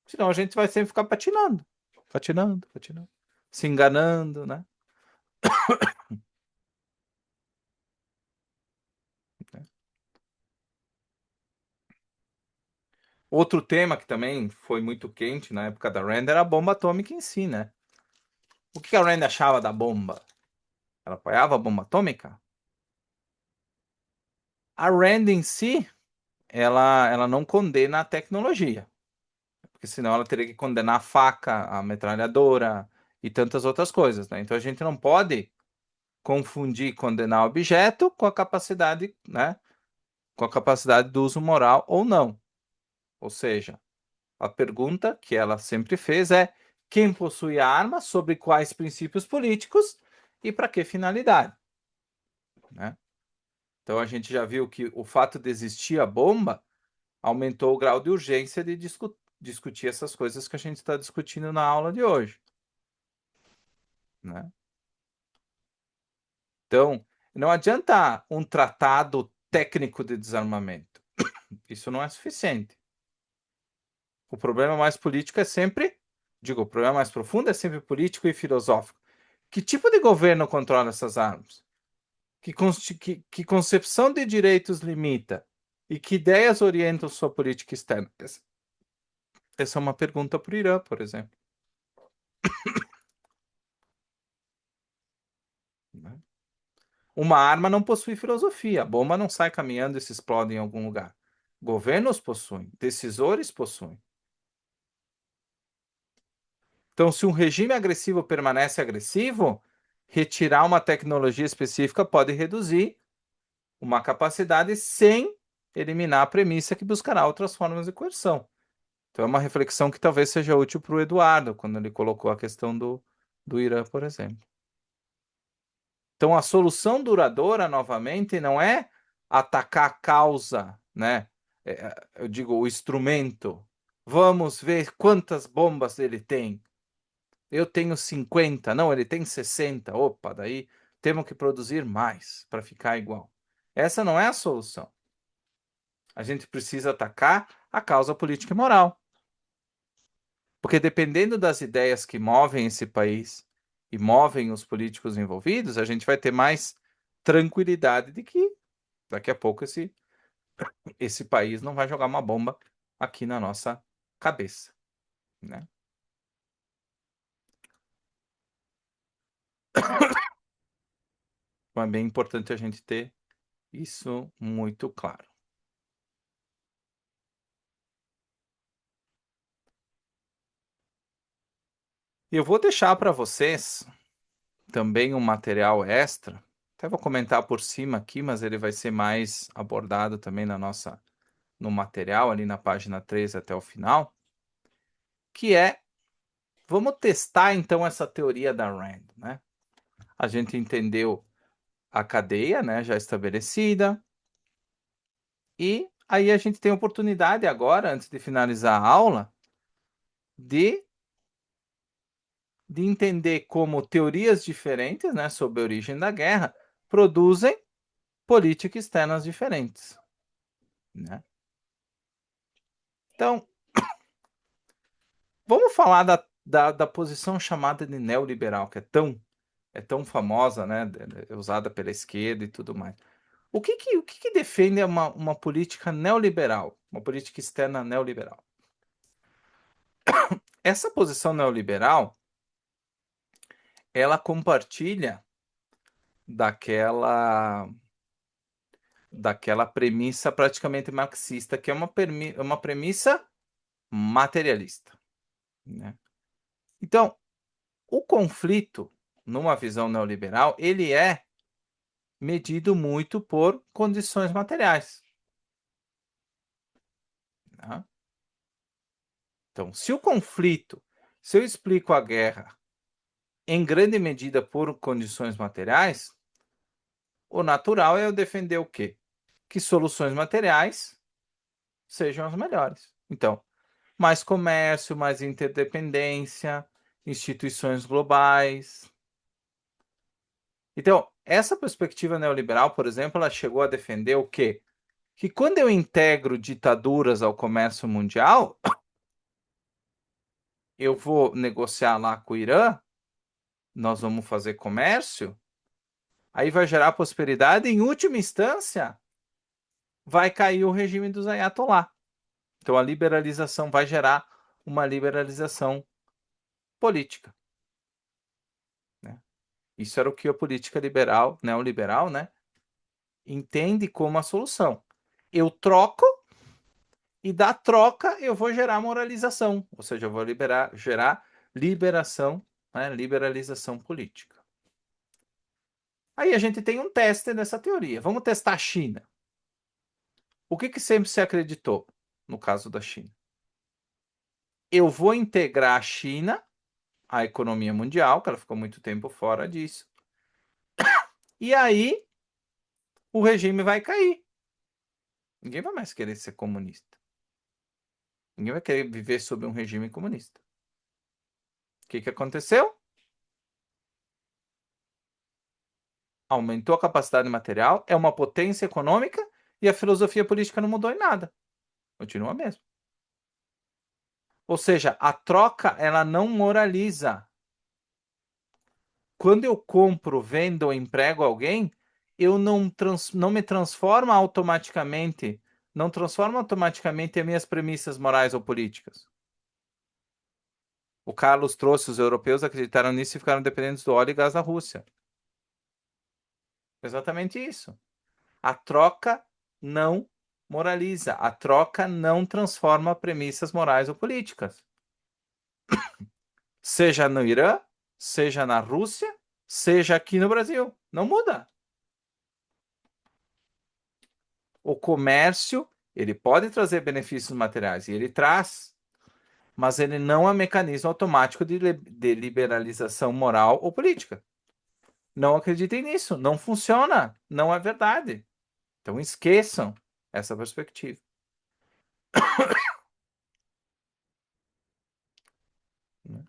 senão a gente vai sempre ficar patinando, patinando, patinando, se enganando, né? Outro tema que também foi muito quente na época da Rand era a bomba atômica em si, né? O que a Rand achava da bomba? Ela apoiava a bomba atômica? A Rand em si, ela não condena a tecnologia, porque senão ela teria que condenar a faca, a metralhadora e tantas outras coisas, né? Então a gente não pode confundir condenar o objeto com a capacidade, né? Com a capacidade do uso moral ou não. Ou seja, a pergunta que ela sempre fez é: quem possui a arma, sobre quais princípios políticos e para que finalidade, né? Então a gente já viu que o fato de existir a bomba aumentou o grau de urgência de discutir essas coisas que a gente está discutindo na aula de hoje, né? Então, não adianta um tratado técnico de desarmamento. Isso não é suficiente. O problema mais político é sempre, digo, o problema mais profundo é sempre político e filosófico. Que tipo de governo controla essas armas? Que concepção de direitos limita? E que ideias orientam sua política externa? Essa é uma pergunta para o Irã, por exemplo, né? Uma arma não possui filosofia. A bomba não sai caminhando e se explode em algum lugar. Governos possuem, decisores possuem. Então, se um regime agressivo permanece agressivo, retirar uma tecnologia específica pode reduzir uma capacidade sem eliminar a premissa que buscará outras formas de coerção. Então, é uma reflexão que talvez seja útil para o Eduardo, quando ele colocou a questão do Irã, por exemplo. Então, a solução duradoura, novamente, não é atacar a causa, né? Eu digo, o instrumento. Vamos ver quantas bombas ele tem. Eu tenho 50, não, ele tem 60. Opa, daí temos que produzir mais para ficar igual. Essa não é a solução. A gente precisa atacar a causa política e moral. Porque dependendo das ideias que movem esse país e movem os políticos envolvidos, a gente vai ter mais tranquilidade de que daqui a pouco esse país não vai jogar uma bomba aqui na nossa cabeça, né? Então é bem importante a gente ter isso muito claro. Eu vou deixar para vocês também um material extra. Até vou comentar por cima aqui, mas ele vai ser mais abordado também no material, ali na página 3 até o final, que é, vamos testar então essa teoria da Rand, né? A gente entendeu a cadeia, né, já estabelecida, e aí a gente tem a oportunidade agora, antes de finalizar a aula, de, de entender como teorias diferentes, né, sobre a origem da guerra produzem políticas externas diferentes, né? Então, vamos falar da posição chamada de neoliberal, que é tão famosa, né, é usada pela esquerda e tudo mais. O que defende uma política neoliberal, uma política externa neoliberal? Essa posição neoliberal, ela compartilha daquela daquela premissa praticamente marxista, que é uma premissa materialista, né? Então, o conflito, numa visão neoliberal, ele é medido muito por condições materiais, né? Então, se eu explico a guerra em grande medida por condições materiais, o natural é eu defender o quê? Que soluções materiais sejam as melhores. Então, mais comércio, mais interdependência, instituições globais. Então, essa perspectiva neoliberal, por exemplo, ela chegou a defender o quê? Que quando eu integro ditaduras ao comércio mundial, eu vou negociar lá com o Irã, nós vamos fazer comércio, aí vai gerar prosperidade, e, em última instância, vai cair o regime dos Ayatollah. Então a liberalização vai gerar uma liberalização política, né? Isso era o que a política liberal, neoliberal, né, entende como a solução. Eu troco e da troca eu vou gerar moralização, ou seja, eu vou gerar liberação, né, liberalização política. Aí a gente tem um teste nessa teoria. Vamos testar a China. O que sempre se acreditou no caso da China? Eu vou integrar a China à economia mundial, que ela ficou muito tempo fora disso. E aí o regime vai cair. Ninguém vai mais querer ser comunista. Ninguém vai querer viver sob um regime comunista. O que aconteceu? Aumentou a capacidade material, é uma potência econômica e a filosofia política não mudou em nada. Continua mesmo. Ou seja, a troca ela não moraliza. Quando eu compro, vendo ou emprego alguém, eu não me transforma automaticamente, não transforma automaticamente as minhas premissas morais ou políticas. O Carlos trouxe, os europeus acreditaram nisso e ficaram dependentes do óleo e gás da Rússia. Exatamente isso. A troca não moraliza, a troca não transforma premissas morais ou políticas. Seja no Irã, seja na Rússia, seja aqui no Brasil. Não muda. O comércio, ele pode trazer benefícios materiais, e ele traz, mas ele não é um mecanismo automático de liberalização moral ou política. Não acreditem nisso, não funciona, não é verdade. Então esqueçam essa perspectiva. Né?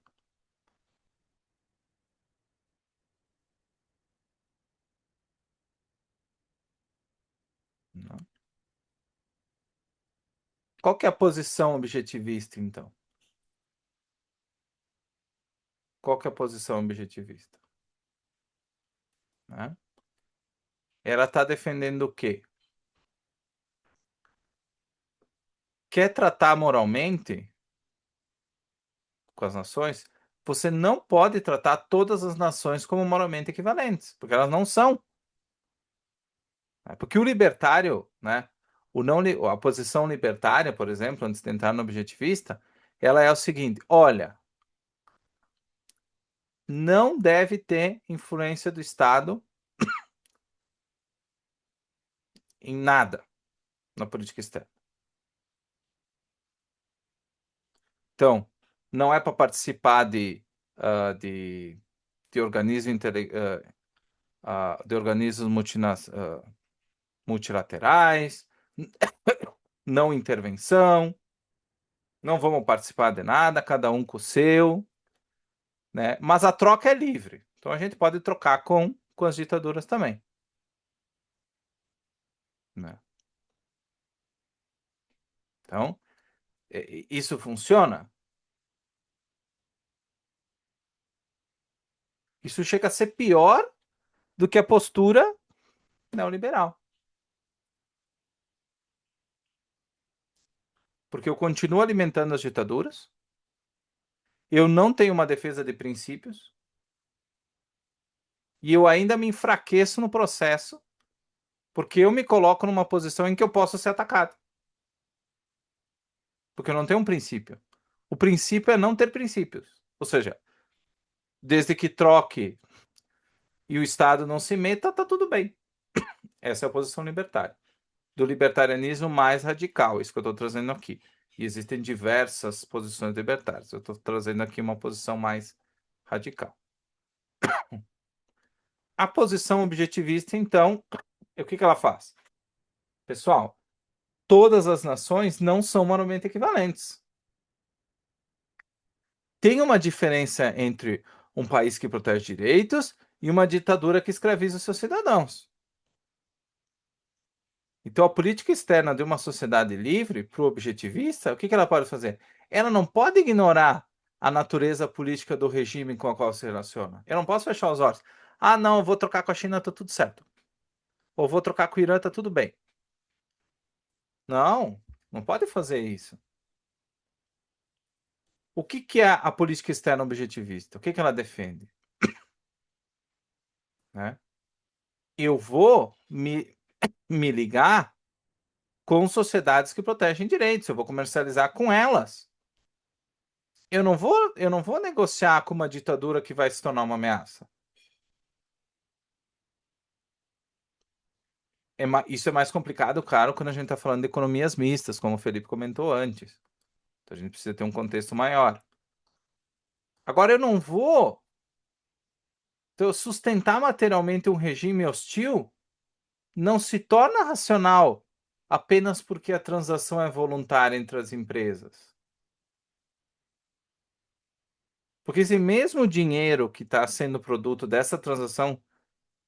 Não. Qual que é a posição objetivista, então? Qual que é a posição objetivista? Né? Ela está defendendo o quê? Quer tratar moralmente com as nações? Você não pode tratar todas as nações como moralmente equivalentes, porque elas não são. Né? Porque o libertário, né? A posição libertária, por exemplo, antes de entrar no objetivista, ela é o seguinte: olha, não deve ter influência do Estado em nada na política externa. Então, não é para participar de organismos, de organismos multilaterais, não intervenção, não vamos participar de nada, cada um com o seu, né? Mas a troca é livre. Então a gente pode trocar com as ditaduras também, né? Então, isso funciona? Isso chega a ser pior do que a postura neoliberal. Porque eu continuo alimentando as ditaduras, eu não tenho uma defesa de princípios, e eu ainda me enfraqueço no processo, porque eu me coloco numa posição em que eu posso ser atacado. Porque eu não tenho um princípio. O princípio é não ter princípios. Ou seja, desde que troque e o Estado não se meta, tá tudo bem. Essa é a posição libertária. Do libertarianismo mais radical, isso que eu estou trazendo aqui. E existem diversas posições libertárias. Eu estou trazendo aqui uma posição mais radical. A posição objetivista, então, o que ela faz? Pessoal, todas as nações não são moralmente equivalentes. Tem uma diferença entre um país que protege direitos e uma ditadura que escraviza os seus cidadãos. Então, a política externa de uma sociedade livre, para o objetivista, o que ela pode fazer? Ela não pode ignorar a natureza política do regime com o qual se relaciona. Eu não posso fechar os olhos. Ah, não, eu vou trocar com a China, tá tudo certo. Ou vou trocar com o Irã, tá tudo bem. Não, não pode fazer isso. O que é a política externa objetivista? O que ela defende? Né? Eu vou me ligar com sociedades que protegem direitos, eu vou comercializar com elas. Eu não vou negociar com uma ditadura que vai se tornar uma ameaça. Isso é mais complicado, claro, quando a gente está falando de economias mistas, como o Felipe comentou antes. Então a gente precisa ter um contexto maior. Agora, eu não vou sustentar materialmente um regime hostil, não se torna racional apenas porque a transação é voluntária entre as empresas. Porque se mesmo o dinheiro que está sendo produto dessa transação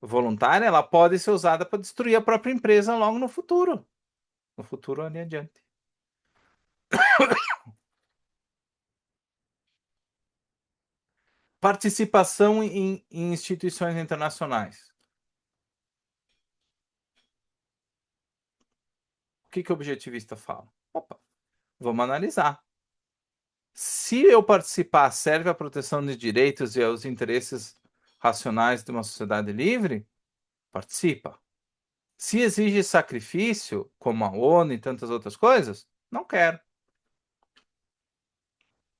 voluntária, ela pode ser usada para destruir a própria empresa logo no futuro. No futuro ali adiante. Participação em instituições internacionais. O que o objetivista fala? Opa, vamos analisar. Se eu participar serve à proteção de direitos e aos interesses racionais de uma sociedade livre, participa. Se exige sacrifício, como a ONU e tantas outras coisas, não quero.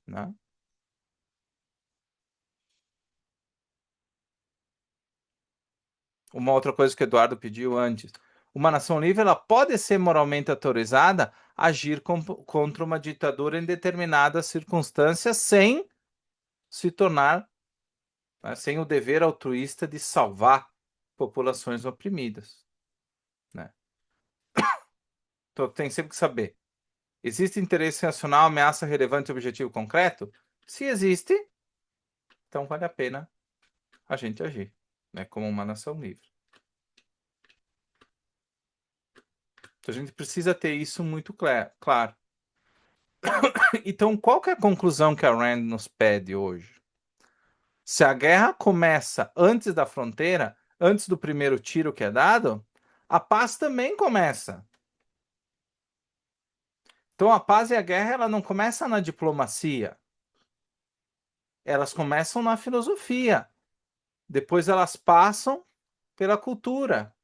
Né? Uma outra coisa que o Eduardo pediu antes. Uma nação livre ela pode ser moralmente autorizada a agir contra uma ditadura em determinadas circunstâncias sem se tornar, né, sem o dever altruísta de salvar populações oprimidas. Né? Então tem sempre que saber. Existe interesse nacional, ameaça relevante e objetivo concreto? Se existe, então vale a pena a gente agir, né, como uma nação livre. Então a gente precisa ter isso muito claro. Então, qual que é a conclusão que a Rand nos pede hoje? Se a guerra começa antes da fronteira, antes do primeiro tiro que é dado, a paz também começa. Então, a paz e a guerra ela não começam na diplomacia, elas começam na filosofia. Depois elas passam pela cultura.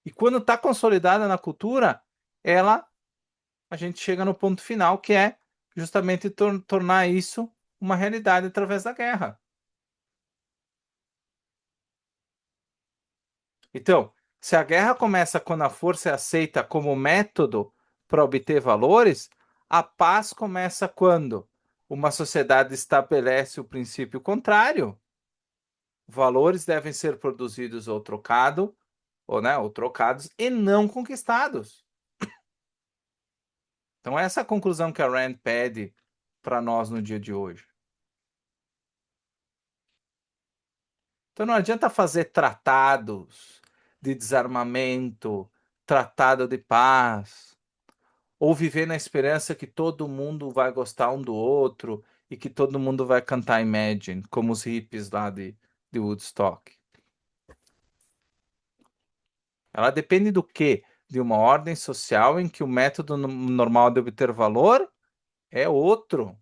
E quando está consolidada na cultura, a gente chega no ponto final, que é justamente tornar isso uma realidade através da guerra. Então, se a guerra começa quando a força é aceita como método para obter valores, A paz começa quando uma sociedade estabelece o princípio contrário. Valores devem ser produzidos ou trocado, ou, né, ou trocados e não conquistados. Então, essa é a conclusão que a Rand pede para nós no dia de hoje. Então, não adianta fazer tratados de desarmamento, tratado de paz, ou viver na esperança que todo mundo vai gostar um do outro e que todo mundo vai cantar Imagine, como os hippies lá de Woodstock. Ela depende do quê? De uma ordem social em que o método normal de obter valor é outro,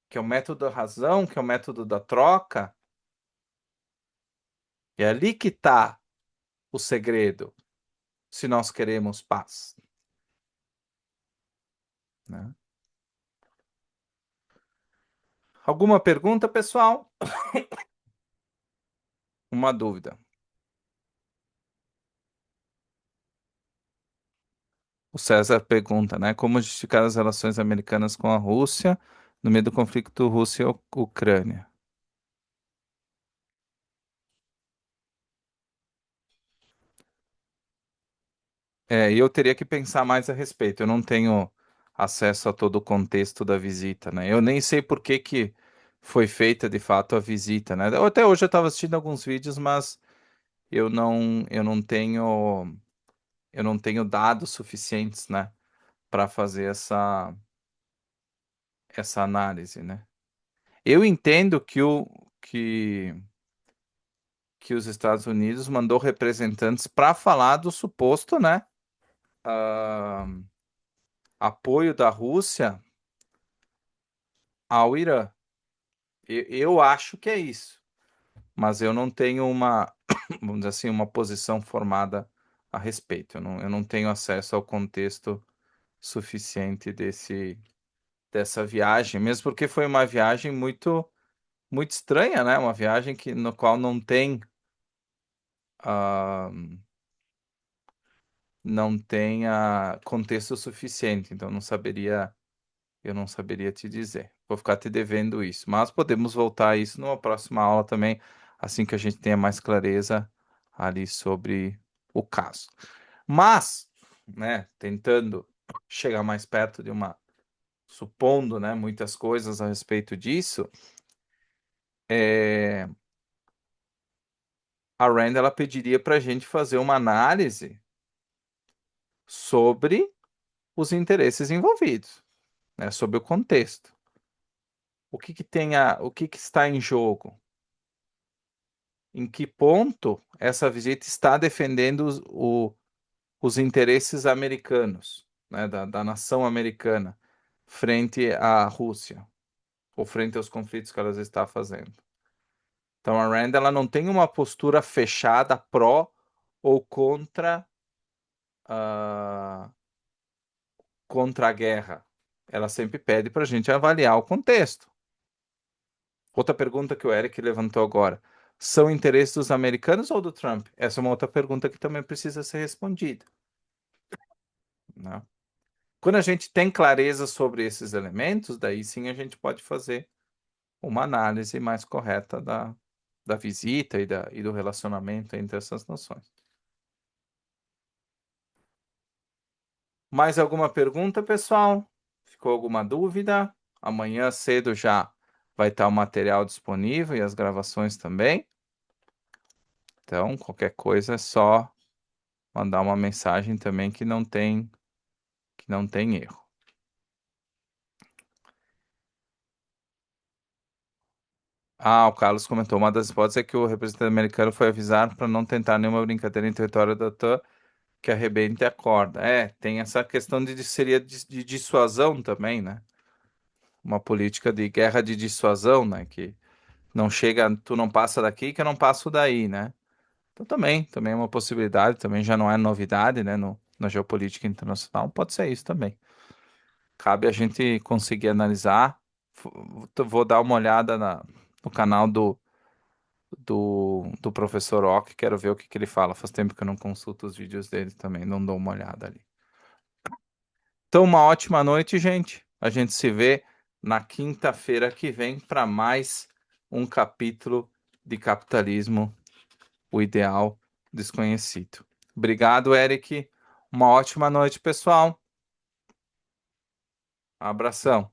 que é o método da razão, que é o método da troca. É ali que está o segredo, se nós queremos paz, né? Alguma pergunta, pessoal? Uma dúvida. O César pergunta, né? Como justificar as relações americanas com a Rússia no meio do conflito Rússia-Ucrânia? E eu teria que pensar mais a respeito. Eu não tenho acesso a todo o contexto da visita, né? Eu nem sei por que que foi feita de fato a visita, né? Até hoje eu estava assistindo alguns vídeos, mas eu não tenho dados suficientes, né, para fazer essa análise, né? Eu entendo que os Estados Unidos mandou representantes para falar do suposto, né, ah, apoio da Rússia ao Irã. Eu acho que é isso, mas eu não tenho uma, vamos dizer assim, uma posição formada a respeito. Eu não tenho acesso ao contexto suficiente dessa viagem, mesmo porque foi uma viagem muito estranha, né? Uma viagem no qual ah, não tem contexto suficiente, então eu não saberia te dizer. Vou ficar te devendo isso, mas podemos voltar a isso numa próxima aula também, assim que a gente tenha mais clareza ali sobre o caso. Mas, né, tentando chegar mais perto de supondo, né, muitas coisas a respeito disso, é, a Rand ela pediria para a gente fazer uma análise sobre os interesses envolvidos, né, sobre o contexto. O que que está em jogo? Em que ponto essa visita está defendendo os interesses americanos, né, da nação americana, frente à Rússia, ou frente aos conflitos que ela está fazendo. Então a Rand ela não tem uma postura fechada pró ou ah, contra a guerra. Ela sempre pede para a gente avaliar o contexto. Outra pergunta que o Eric levantou agora. São interesses dos americanos ou do Trump? Essa é uma outra pergunta que também precisa ser respondida, né? Quando a gente tem clareza sobre esses elementos, daí sim a gente pode fazer uma análise mais correta da visita e do relacionamento entre essas nações. Mais alguma pergunta, pessoal? Ficou alguma dúvida? Amanhã cedo já vai estar o material disponível e as gravações também. Então, qualquer coisa é só mandar uma mensagem também que não tem erro. Ah, o Carlos comentou, uma das hipóteses é que o representante americano foi avisar para não tentar nenhuma brincadeira em território da OTAN que arrebente a corda. Tem essa questão seria de dissuasão também, né? Uma política de guerra de dissuasão, né? Que não chega, tu não passa daqui que eu não passo daí, né? Então também é uma possibilidade, também já não é novidade, né? Na geopolítica internacional, pode ser isso também. Cabe a gente conseguir analisar. Vou dar uma olhada no canal do professor Ock. Quero ver o que ele fala. Faz tempo que eu não consulto os vídeos dele também, não dou uma olhada ali. Então, uma ótima noite, gente. A gente se vê na quinta-feira que vem para mais um capítulo de Capitalismo, o Ideal Desconhecido. Obrigado, Eric. Uma ótima noite, pessoal. Abração.